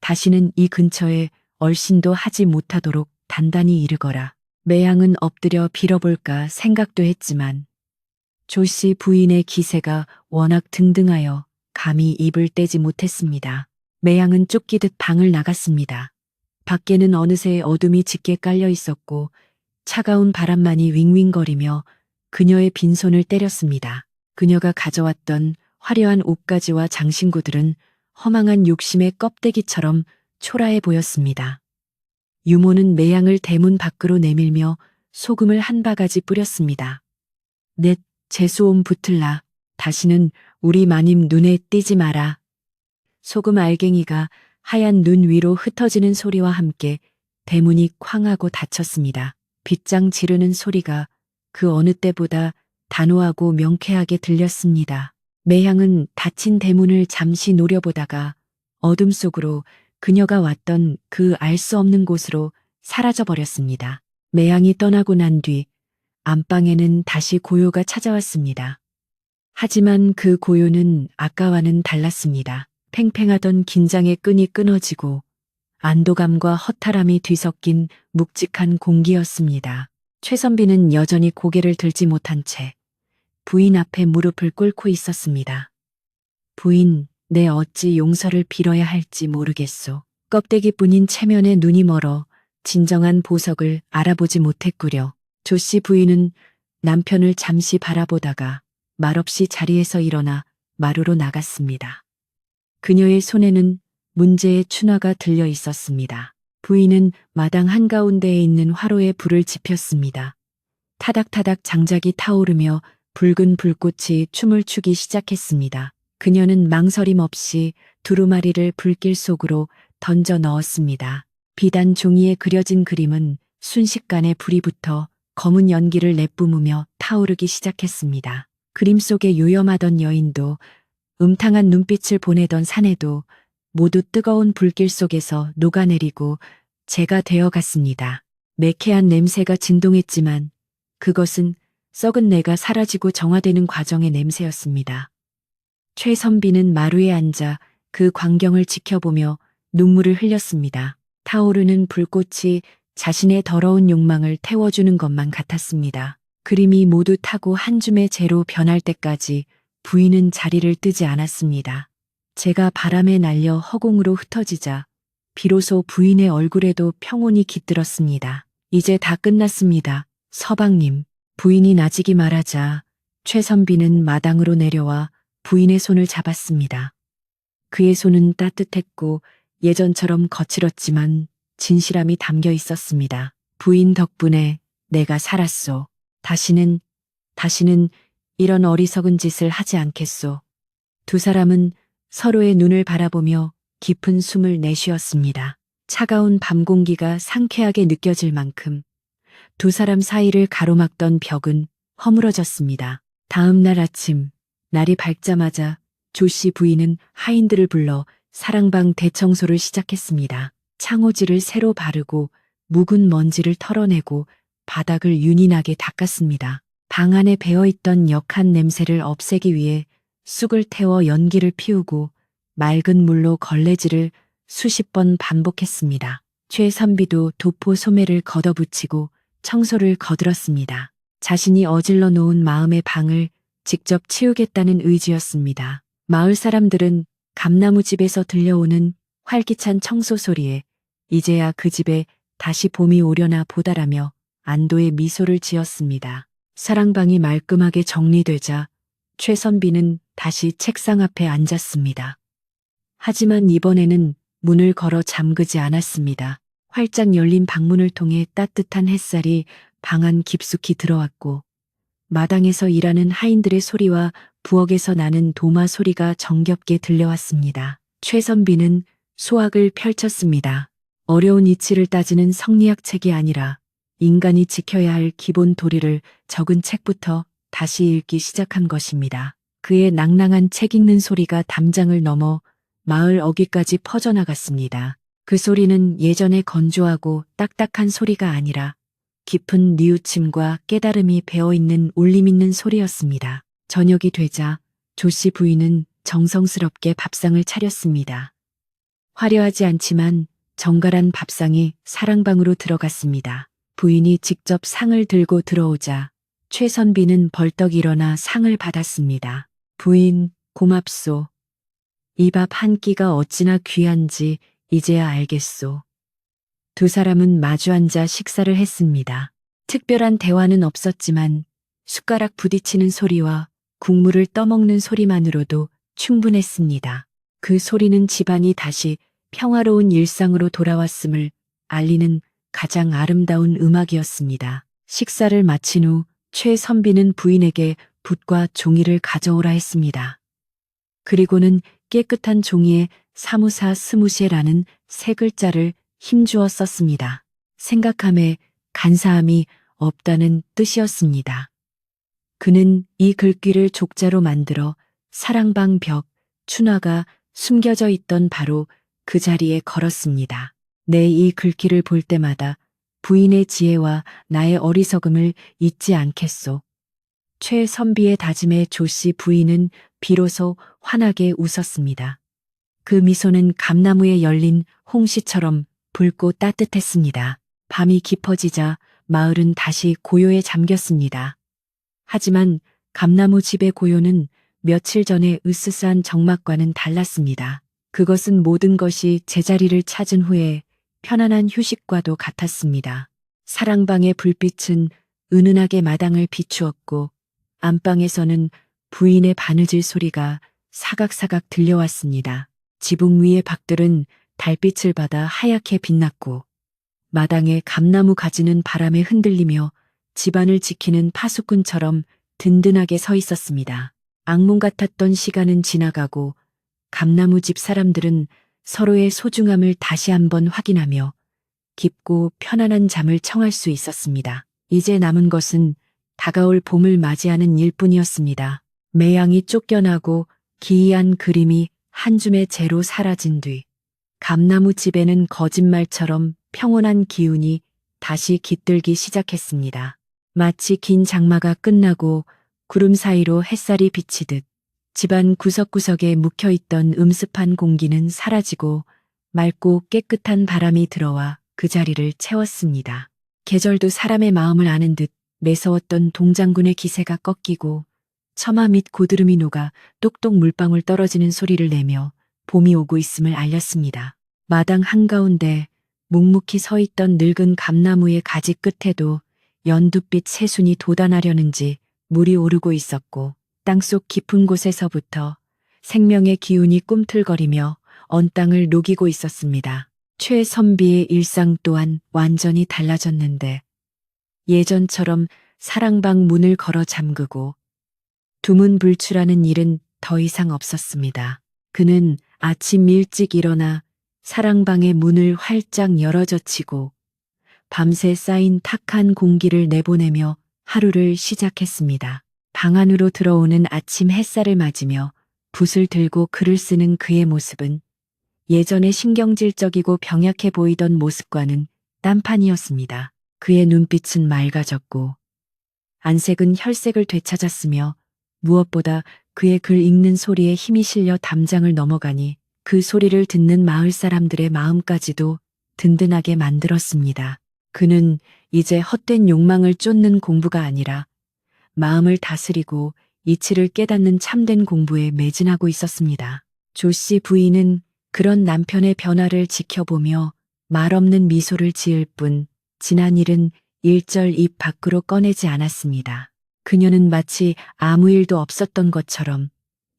다시는 이 근처에 얼씬도 하지 못하도록 단단히 이르거라. 매양은 엎드려 빌어볼까 생각도 했지만 조씨 부인의 기세가 워낙 등등하여 감히 입을 떼지 못했습니다. 매양은 쫓기듯 방을 나갔습니다. 밖에는 어느새 어둠이 짙게 깔려 있었고 차가운 바람만이 윙윙거리며 그녀의 빈손을 때렸습니다. 그녀가 가져왔던 화려한 옷가지와 장신구들은 허망한 욕심의 껍데기처럼 초라해 보였습니다. 유모는 매양을 대문 밖으로 내밀며 소금을 한 바가지 뿌렸습니다. 넷, 재수옴 붙을라. 다시는 우리 마님 눈에 띄지 마라. 소금 알갱이가 하얀 눈 위로 흩어지는 소리와 함께 대문이 쾅 하고 닫혔습니다. 빗장 지르는 소리가 그 어느 때보다 단호하고 명쾌하게 들렸습니다. 매향은 닫힌 대문을 잠시 노려보다가 어둠 속으로 그녀가 왔던 그 알 수 없는 곳으로 사라져 버렸습니다. 매향이 떠나고 난 뒤 안방에는 다시 고요가 찾아왔습니다. 하지만 그 고요는 아까와는 달랐습니다. 팽팽하던 긴장의 끈이 끊어지고 안도감과 허탈함이 뒤섞인 묵직한 공기였습니다. 최선비는 여전히 고개를 들지 못한 채 부인 앞에 무릎을 꿇고 있었습니다. 부인, 내 어찌 용서를 빌어야 할지 모르겠소. 껍데기뿐인 체면에 눈이 멀어 진정한 보석을 알아보지 못했구려. 조씨 부인은 남편을 잠시 바라보다가 말없이 자리에서 일어나 마루로 나갔습니다. 그녀의 손에는 문제의 춘화가 들려 있었습니다. 부인은 마당 한가운데에 있는 화로에 불을 지폈습니다. 타닥타닥 장작이 타오르며 붉은 불꽃이 춤을 추기 시작했습니다. 그녀는 망설임 없이 두루마리를 불길 속으로 던져 넣었습니다. 비단 종이에 그려진 그림은 순식간에 불이 붙어 검은 연기를 내뿜으며 타오르기 시작했습니다. 그림 속에 요염하던 여인도 음탕한 눈빛을 보내던 사내도 모두 뜨거운 불길 속에서 녹아내리고 재가 되어갔습니다. 매캐한 냄새가 진동했지만 그것은 썩은 내가 사라지고 정화되는 과정의 냄새였습니다. 최선비는 마루에 앉아 그 광경을 지켜보며 눈물을 흘렸습니다. 타오르는 불꽃이 자신의 더러운 욕망을 태워주는 것만 같았습니다. 그림이 모두 타고 한 줌의 재로 변할 때까지 부인은 자리를 뜨지 않았습니다. 재가 바람에 날려 허공으로 흩어지자 비로소 부인의 얼굴에도 평온이 깃들었습니다. 이제 다 끝났습니다. 서방님. 부인이 나지기 말하자 최선비는 마당으로 내려와 부인의 손을 잡았습니다. 그의 손은 따뜻했고 예전처럼 거칠었지만 진실함이 담겨 있었습니다. 부인 덕분에 내가 살았소. 다시는 이런 어리석은 짓을 하지 않겠소. 두 사람은 서로의 눈을 바라보며 깊은 숨을 내쉬었습니다. 차가운 밤 공기가 상쾌하게 느껴질 만큼 두 사람 사이를 가로막던 벽은 허물어졌습니다. 다음 날 아침, 날이 밝자마자 조씨 부인은 하인들을 불러 사랑방 대청소를 시작했습니다. 창호지를 새로 바르고 묵은 먼지를 털어내고 바닥을 윤이 나게 닦았습니다. 방 안에 배어있던 역한 냄새를 없애기 위해 쑥을 태워 연기를 피우고 맑은 물로 걸레질을 수십 번 반복했습니다. 최선비도 도포 소매를 걷어붙이고 청소를 거들었습니다. 자신이 어질러 놓은 마음의 방을 직접 치우겠다는 의지였습니다. 마을 사람들은 감나무 집에서 들려오는 활기찬 청소 소리에 이제야 그 집에 다시 봄이 오려나 보다라며 안도의 미소를 지었습니다. 사랑방이 말끔하게 정리되자 최선비는 다시 책상 앞에 앉았습니다. 하지만 이번에는 문을 걸어 잠그지 않았습니다. 활짝 열린 방문을 통해 따뜻한 햇살이 방 안 깊숙이 들어왔고 마당에서 일하는 하인들의 소리와 부엌에서 나는 도마 소리가 정겹게 들려왔습니다. 최선비는 소학을 펼쳤습니다. 어려운 이치를 따지는 성리학 책이 아니라 인간이 지켜야 할 기본 도리를 적은 책부터 다시 읽기 시작한 것입니다. 그의 낭낭한 책 읽는 소리가 담장을 넘어 마을 어귀까지 퍼져나갔습니다. 그 소리는 예전의 건조하고 딱딱한 소리가 아니라 깊은 뉘우침과 깨달음이 배어있는 울림 있는 소리였습니다. 저녁이 되자 조씨 부인은 정성스럽게 밥상을 차렸습니다. 화려하지 않지만 정갈한 밥상이 사랑방으로 들어갔습니다. 부인이 직접 상을 들고 들어오자 최선비는 벌떡 일어나 상을 받았습니다. 부인, 고맙소. 이 밥 한 끼가 어찌나 귀한지 이제야 알겠소. 두 사람은 마주 앉아 식사를 했습니다. 특별한 대화는 없었지만 숟가락 부딪히는 소리와 국물을 떠먹는 소리만으로도 충분했습니다. 그 소리는 집안이 다시 평화로운 일상으로 돌아왔음을 알리는 가장 아름다운 음악이었습니다. 식사를 마친 후 최선비는 부인에게 붓과 종이를 가져오라 했습니다. 그리고는 깨끗한 종이에 사무사 스무시에라는 세 글자를 힘주어 썼습니다. 생각함에 간사함이 없다는 뜻이었습니다. 그는 이 글귀를 족자로 만들어 사랑방 벽 춘화가 숨겨져 있던 바로 그 자리에 걸었습니다. 내 이 글귀를 볼 때마다 부인의 지혜와 나의 어리석음을 잊지 않겠소. 최선비의 다짐에 조씨 부인은 비로소 환하게 웃었습니다. 그 미소는 감나무에 열린 홍시처럼 붉고 따뜻했습니다. 밤이 깊어지자 마을은 다시 고요에 잠겼습니다. 하지만 감나무 집의 고요는 며칠 전의 으스스한 정막과는 달랐습니다. 그것은 모든 것이 제자리를 찾은 후에 편안한 휴식과도 같았습니다. 사랑방의 불빛은 은은하게 마당을 비추었고 안방에서는 부인의 바느질 소리가 사각사각 들려왔습니다. 지붕 위의 박들은 달빛을 받아 하얗게 빛났고 마당의 감나무 가지는 바람에 흔들리며 집안을 지키는 파수꾼처럼 든든하게 서 있었습니다. 악몽 같았던 시간은 지나가고 감나무 집 사람들은 서로의 소중함을 다시 한번 확인하며 깊고 편안한 잠을 청할 수 있었습니다. 이제 남은 것은 다가올 봄을 맞이하는 일뿐이었습니다. 매양이 쫓겨나고 기이한 그림이 한 줌의 재로 사라진 뒤 감나무 집에는 거짓말처럼 평온한 기운이 다시 깃들기 시작했습니다. 마치 긴 장마가 끝나고 구름 사이로 햇살이 비치듯 집안 구석구석에 묵혀있던 음습한 공기는 사라지고 맑고 깨끗한 바람이 들어와 그 자리를 채웠습니다. 계절도 사람의 마음을 아는 듯 매서웠던 동장군의 기세가 꺾이고 처마 밑 고드름이 녹아 똑똑 물방울 떨어지는 소리를 내며 봄이 오고 있음을 알렸습니다. 마당 한가운데 묵묵히 서 있던 늙은 감나무의 가지 끝에도 연두빛 새순이 돋아나려는지 물이 오르고 있었고 땅속 깊은 곳에서부터 생명의 기운이 꿈틀거리며 언 땅을 녹이고 있었습니다. 최선비의 일상 또한 완전히 달라졌는데 예전처럼 사랑방 문을 걸어 잠그고 두문불출하는 일은 더 이상 없었습니다. 그는 아침 일찍 일어나 사랑방의 문을 활짝 열어젖히고 밤새 쌓인 탁한 공기를 내보내며 하루를 시작했습니다. 방 안으로 들어오는 아침 햇살을 맞으며 붓을 들고 글을 쓰는 그의 모습은 예전에 신경질적이고 병약해 보이던 모습과는 딴판이었습니다. 그의 눈빛은 맑아졌고 안색은 혈색을 되찾았으며 무엇보다 그의 글 읽는 소리에 힘이 실려 담장을 넘어가니 그 소리를 듣는 마을 사람들의 마음까지도 든든하게 만들었습니다. 그는 이제 헛된 욕망을 쫓는 공부가 아니라 마음을 다스리고 이치를 깨닫는 참된 공부에 매진하고 있었습니다. 조씨 부인은 그런 남편의 변화를 지켜보며 말없는 미소를 지을 뿐 지난 일은 일절 입 밖으로 꺼내지 않았습니다. 그녀는 마치 아무 일도 없었던 것처럼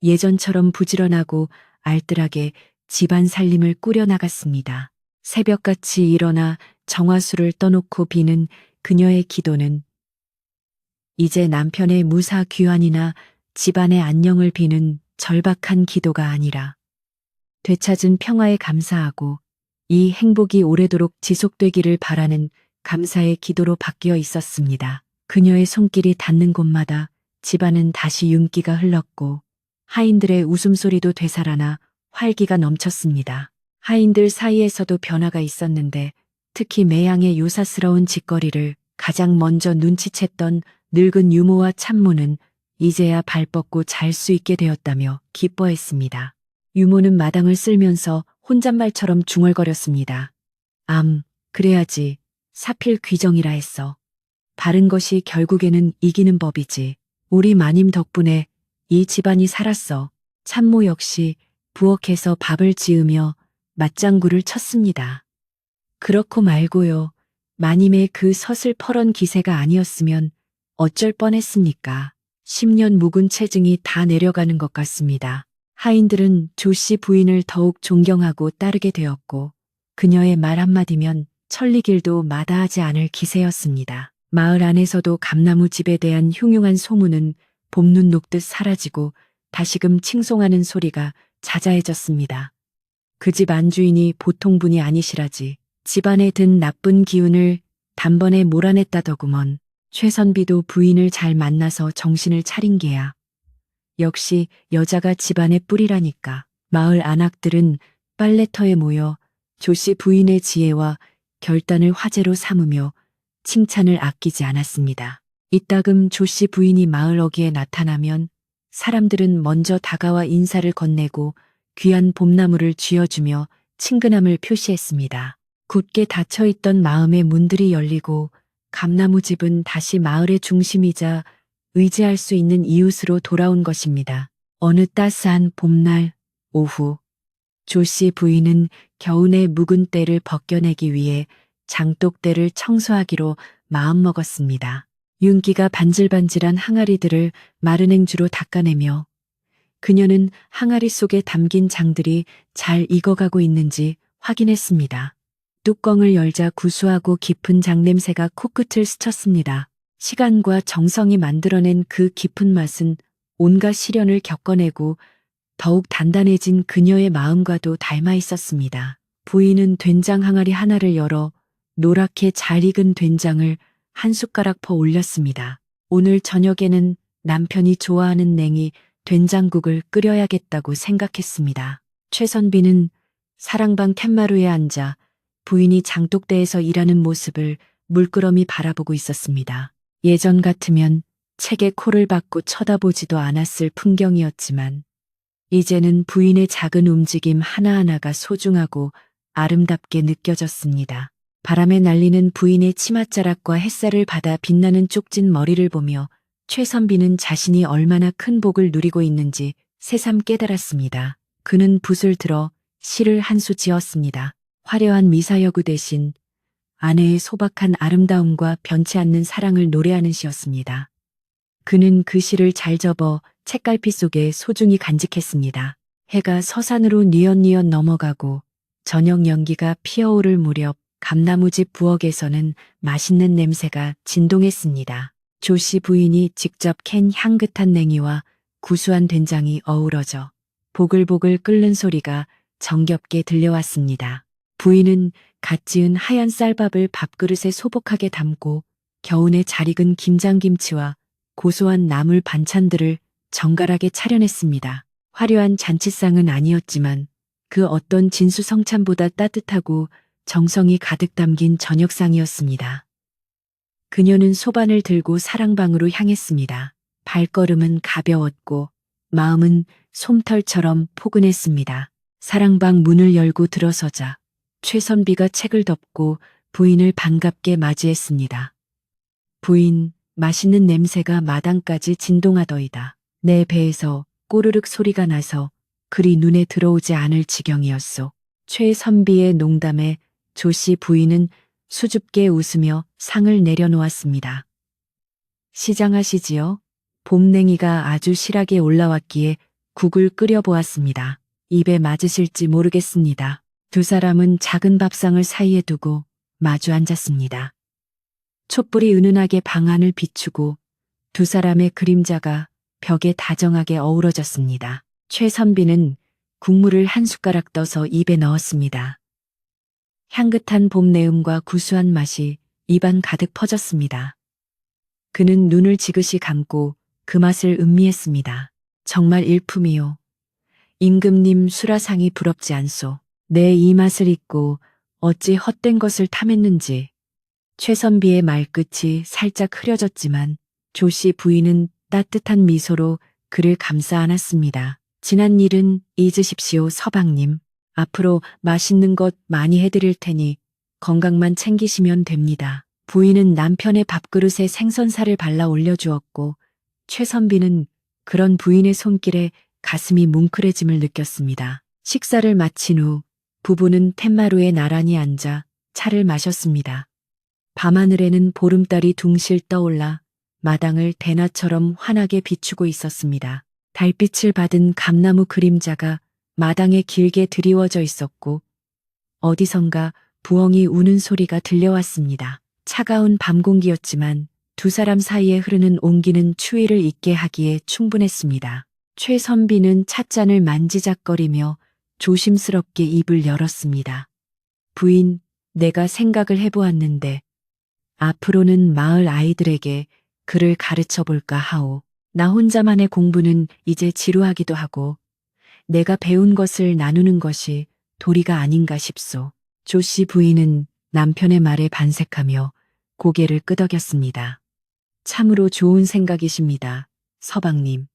예전처럼 부지런하고 알뜰하게 집안 살림을 꾸려나갔습니다. 새벽같이 일어나 정화수를 떠놓고 비는 그녀의 기도는 이제 남편의 무사 귀환이나 집안의 안녕을 비는 절박한 기도가 아니라 되찾은 평화에 감사하고 이 행복이 오래도록 지속되기를 바라는 감사의 기도로 바뀌어 있었습니다. 그녀의 손길이 닿는 곳마다 집안은 다시 윤기가 흘렀고 하인들의 웃음소리도 되살아나 활기가 넘쳤습니다. 하인들 사이에서도 변화가 있었는데 특히 매양의 요사스러운 짓거리를 가장 먼저 눈치챘던 늙은 유모와 참모는 이제야 발 뻗고 잘 수 있게 되었다며 기뻐했습니다. 유모는 마당을 쓸면서 혼잣말처럼 중얼거렸습니다. 그래야지. 사필 귀정이라 했어. 바른 것이 결국에는 이기는 법이지. 우리 마님 덕분에 이 집안이 살았어. 참모 역시 부엌에서 밥을 지으며 맞장구를 쳤습니다. 그렇고 말고요. 마님의 그 서슬퍼런 기세가 아니었으면 어쩔 뻔했습니까? 10년 묵은 체증이 다 내려가는 것 같습니다. 하인들은 조씨 부인을 더욱 존경하고 따르게 되었고 그녀의 말 한마디면 천리길도 마다하지 않을 기세였습니다. 마을 안에서도 감나무 집에 대한 흉흉한 소문은 봄눈 녹듯 사라지고 다시금 칭송하는 소리가 자자해졌습니다. 그 집 안주인이 보통 분이 아니시라지 집안에 든 나쁜 기운을 단번에 몰아냈다더구먼. 최선비도 부인을 잘 만나서 정신을 차린 게야. 역시 여자가 집안의 뿌리라니까. 마을 안악들은 빨래터에 모여 조씨 부인의 지혜와 결단을 화제로 삼으며 칭찬을 아끼지 않았습니다. 이따금 조씨 부인이 마을 어귀에 나타나면 사람들은 먼저 다가와 인사를 건네고 귀한 봄나무를 쥐어주며 친근함을 표시했습니다. 굳게 닫혀있던 마음의 문들이 열리고 감나무집은 다시 마을의 중심이자 의지할 수 있는 이웃으로 돌아온 것입니다. 어느 따스한 봄날 오후 조씨 부인은 겨우내 묵은 때를 벗겨내기 위해 장독대를 청소하기로 마음먹었습니다. 윤기가 반질반질한 항아리들을 마른 행주로 닦아내며 그녀는 항아리 속에 담긴 장들이 잘 익어가고 있는지 확인했습니다. 뚜껑을 열자 구수하고 깊은 장냄새가 코끝을 스쳤습니다. 시간과 정성이 만들어낸 그 깊은 맛은 온갖 시련을 겪어내고 더욱 단단해진 그녀의 마음과도 닮아 있었습니다. 부인은 된장 항아리 하나를 열어 노랗게 잘 익은 된장을 한 숟가락 퍼 올렸습니다. 오늘 저녁에는 남편이 좋아하는 냉이 된장국을 끓여야겠다고 생각했습니다. 최선비는 사랑방 캔마루에 앉아 부인이 장독대에서 일하는 모습을 물끄러미 바라보고 있었습니다. 예전 같으면 책에 코를 박고 쳐다보지도 않았을 풍경이었지만 이제는 부인의 작은 움직임 하나하나가 소중하고 아름답게 느껴졌습니다. 바람에 날리는 부인의 치맛자락과 햇살을 받아 빛나는 쪽진 머리를 보며 최선비는 자신이 얼마나 큰 복을 누리고 있는지 새삼 깨달았습니다. 그는 붓을 들어 시를 한 수 지었습니다. 화려한 미사여구 대신 아내의 소박한 아름다움과 변치 않는 사랑을 노래하는 시였습니다. 그는 그 시를 잘 접어 책갈피 속에 소중히 간직했습니다. 해가 서산으로 뉘엿뉘엿 넘어가고 저녁 연기가 피어오를 무렵 감나무집 부엌에서는 맛있는 냄새가 진동했습니다. 조씨 부인이 직접 캔 향긋한 냉이와 구수한 된장이 어우러져 보글보글 끓는 소리가 정겹게 들려왔습니다. 부인은 갓 지은 하얀 쌀밥을 밥그릇에 소복하게 담고 겨우내 잘 익은 김장김치와 고소한 나물 반찬들을 정갈하게 차려냈습니다. 화려한 잔치상은 아니었지만 그 어떤 진수성찬보다 따뜻하고 정성이 가득 담긴 저녁상이었습니다. 그녀는 소반을 들고 사랑방으로 향했습니다. 발걸음은 가벼웠고 마음은 솜털처럼 포근했습니다. 사랑방 문을 열고 들어서자 최선비가 책을 덮고 부인을 반갑게 맞이했습니다. 부인, 맛있는 냄새가 마당까지 진동하더이다. 내 배에서 꼬르륵 소리가 나서 그리 눈에 들어오지 않을 지경이었소. 최선비의 농담에 조씨 부인은 수줍게 웃으며 상을 내려놓았습니다. 시장하시지요? 봄냉이가 아주 실하게 올라왔기에 국을 끓여보았습니다. 입에 맞으실지 모르겠습니다. 두 사람은 작은 밥상을 사이에 두고 마주 앉았습니다. 촛불이 은은하게 방 안을 비추고 두 사람의 그림자가 벽에 다정하게 어우러졌습니다. 최선비는 국물을 한 숟가락 떠서 입에 넣었습니다. 향긋한 봄 내음과 구수한 맛이 입안 가득 퍼졌습니다. 그는 눈을 지그시 감고 그 맛을 음미했습니다. 정말 일품이요. 임금님 수라상이 부럽지 않소. 내 이 맛을 잊고 어찌 헛된 것을 탐했는지. 최선비의 말끝이 살짝 흐려졌지만 조씨 부인은 따뜻한 미소로 그를 감싸 안았습니다. 지난 일은 잊으십시오, 서방님. 앞으로 맛있는 것 많이 해드릴 테니 건강만 챙기시면 됩니다. 부인은 남편의 밥그릇에 생선살을 발라 올려주었고 최선비는 그런 부인의 손길에 가슴이 뭉클해짐을 느꼈습니다. 식사를 마친 후 부부는 툇마루에 나란히 앉아 차를 마셨습니다. 밤하늘에는 보름달이 둥실 떠올라 마당을 대낮처럼 환하게 비추고 있었습니다. 달빛을 받은 감나무 그림자가 마당에 길게 드리워져 있었고 어디선가 부엉이 우는 소리가 들려왔습니다. 차가운 밤 공기였지만 두 사람 사이에 흐르는 온기는 추위를 잊게 하기에 충분했습니다. 최선비는 찻잔을 만지작거리며 조심스럽게 입을 열었습니다. 부인, 내가 생각을 해보았는데 앞으로는 마을 아이들에게 글을 가르쳐 볼까 하오. 나 혼자만의 공부는 이제 지루하기도 하고 내가 배운 것을 나누는 것이 도리가 아닌가 싶소. 조씨 부인은 남편의 말에 반색하며 고개를 끄덕였습니다. 참으로 좋은 생각이십니다. 서방님.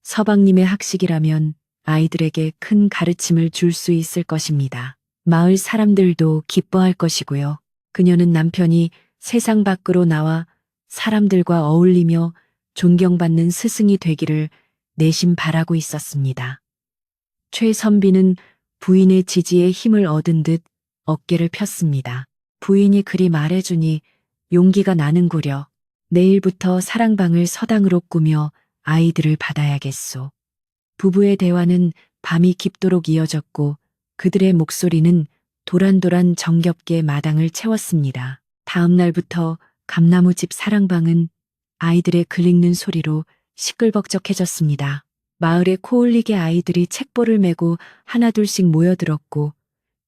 서방님의 학식이라면 아이들에게 큰 가르침을 줄 수 있을 것입니다. 마을 사람들도 기뻐할 것이고요. 그녀는 남편이 세상 밖으로 나와 사람들과 어울리며 존경받는 스승이 되기를 내심 바라고 있었습니다. 최선비는 부인의 지지에 힘을 얻은 듯 어깨를 폈습니다. 부인이 그리 말해주니 용기가 나는구려. 내일부터 사랑방을 서당으로 꾸며 아이들을 받아야겠소. 부부의 대화는 밤이 깊도록 이어졌고 그들의 목소리는 도란도란 정겹게 마당을 채웠습니다. 다음 날부터 감나무집 사랑방은 아이들의 글 읽는 소리로 시끌벅적해졌습니다. 마을에 코올리게 아이들이 책보를 메고 하나둘씩 모여들었고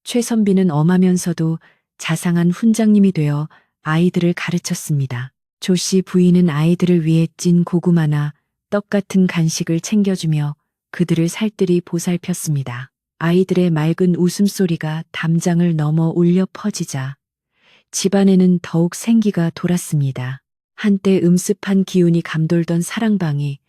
최선비는 엄하면서도 자상한 훈장님이 되어 아이들을 가르쳤습니다. 조씨 부인은 아이들을 위해 찐 고구마나 떡 같은 간식을 챙겨주며 그들을 살뜰히 보살폈습니다. 아이들의 맑은 웃음소리가 담장을 넘어 울려 퍼지자 집안에는 더욱 생기가 돌았습니다. 한때 음습한 기운이 감돌던 사랑방이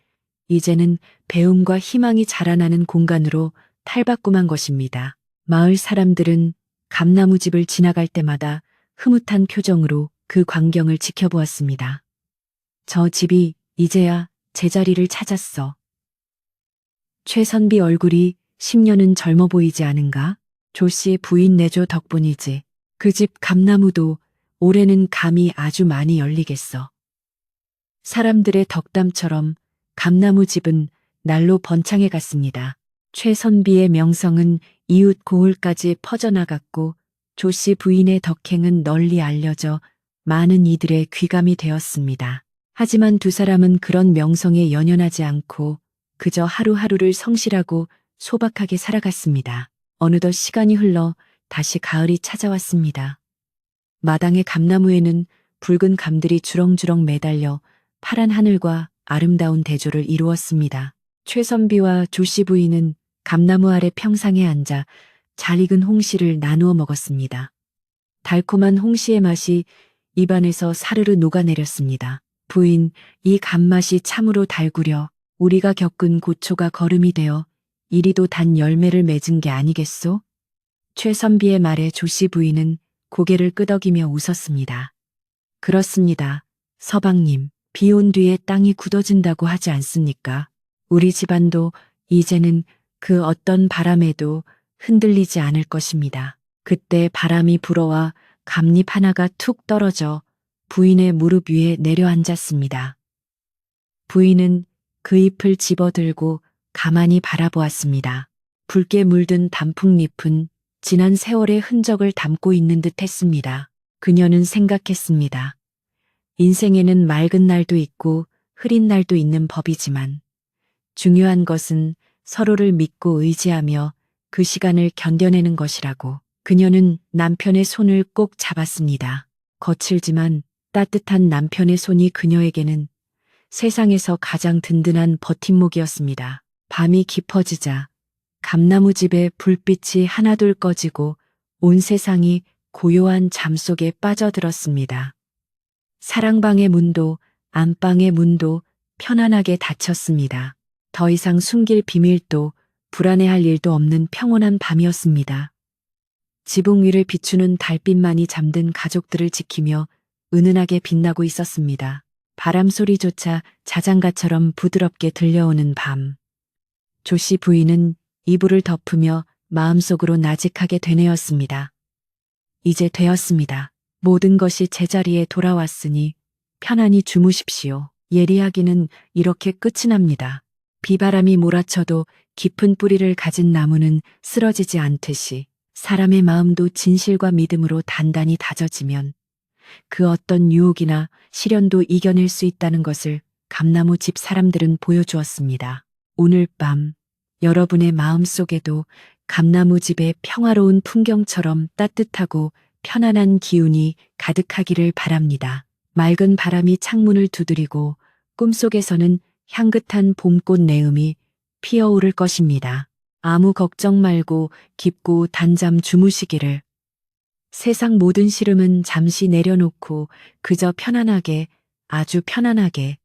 이제는 배움과 희망이 자라나는 공간으로 탈바꿈한 것입니다. 마을 사람들은 감나무집을 지나갈 때마다 흐뭇한 표정으로 그 광경을 지켜보았습니다. 저 집이 이제야 제자리를 찾았어. 최선비 얼굴이 10년은 젊어 보이지 않은가? 조씨 부인 내조 덕분이지. 그 집 감나무도 올해는 감이 아주 많이 열리겠어. 사람들의 덕담처럼 감나무집은 날로 번창해 갔습니다. 최선비의 명성은 이웃 고을까지 퍼져나갔고 조씨 부인의 덕행은 널리 알려져 많은 이들의 귀감이 되었습니다. 하지만 두 사람은 그런 명성에 연연하지 않고 그저 하루하루를 성실하고 소박하게 살아갔습니다. 어느덧 시간이 흘러 다시 가을이 찾아왔습니다. 마당의 감나무에는 붉은 감들이 주렁주렁 매달려 파란 하늘과 아름다운 대조를 이루었습니다. 최선비와 조씨 부인은 감나무 아래 평상에 앉아 잘 익은 홍시를 나누어 먹었습니다. 달콤한 홍시의 맛이 입안에서 사르르 녹아내렸습니다. 부인, 이 감맛이 참으로 달구려. 우리가 겪은 고초가 거름이 되어 이리도 단 열매를 맺은 게 아니겠소? 최선비의 말에 조씨 부인은 고개를 끄덕이며 웃었습니다. 그렇습니다. 서방님, 비 온 뒤에 땅이 굳어진다고 하지 않습니까? 우리 집안도 이제는 그 어떤 바람에도 흔들리지 않을 것입니다. 그때 바람이 불어와 감잎 하나가 툭 떨어져 부인의 무릎 위에 내려앉았습니다. 부인은 그 잎을 집어들고 가만히 바라보았습니다. 붉게 물든 단풍잎은 지난 세월의 흔적을 담고 있는 듯 했습니다. 그녀는 생각했습니다. 인생에는 맑은 날도 있고 흐린 날도 있는 법이지만 중요한 것은 서로를 믿고 의지하며 그 시간을 견뎌내는 것이라고. 그녀는 남편의 손을 꼭 잡았습니다. 거칠지만 따뜻한 남편의 손이 그녀에게는 세상에서 가장 든든한 버팀목이었습니다. 밤이 깊어지자 감나무집의 불빛이 하나둘 꺼지고 온 세상이 고요한 잠 속에 빠져들었습니다. 사랑방의 문도 안방의 문도 편안하게 닫혔습니다. 더 이상 숨길 비밀도 불안해할 일도 없는 평온한 밤이었습니다. 지붕 위를 비추는 달빛만이 잠든 가족들을 지키며 은은하게 빛나고 있었습니다. 바람 소리조차 자장가처럼 부드럽게 들려오는 밤. 조씨 부인은 이불을 덮으며 마음속으로 나직하게 되뇌었습니다. 이제 되었습니다. 모든 것이 제자리에 돌아왔으니 편안히 주무십시오. 예리하기는 이렇게 끝이 납니다. 비바람이 몰아쳐도 깊은 뿌리를 가진 나무는 쓰러지지 않듯이 사람의 마음도 진실과 믿음으로 단단히 다져지면 그 어떤 유혹이나 시련도 이겨낼 수 있다는 것을 감나무 집 사람들은 보여주었습니다. 오늘 밤 여러분의 마음 속에도 감나무 집의 평화로운 풍경처럼 따뜻하고 편안한 기운이 가득하기를 바랍니다. 맑은 바람이 창문을 두드리고 꿈속에서는 향긋한 봄꽃 내음이 피어오를 것입니다. 아무 걱정 말고 깊고 단잠 주무시기를. 세상 모든 시름은 잠시 내려놓고 그저 편안하게, 아주 편안하게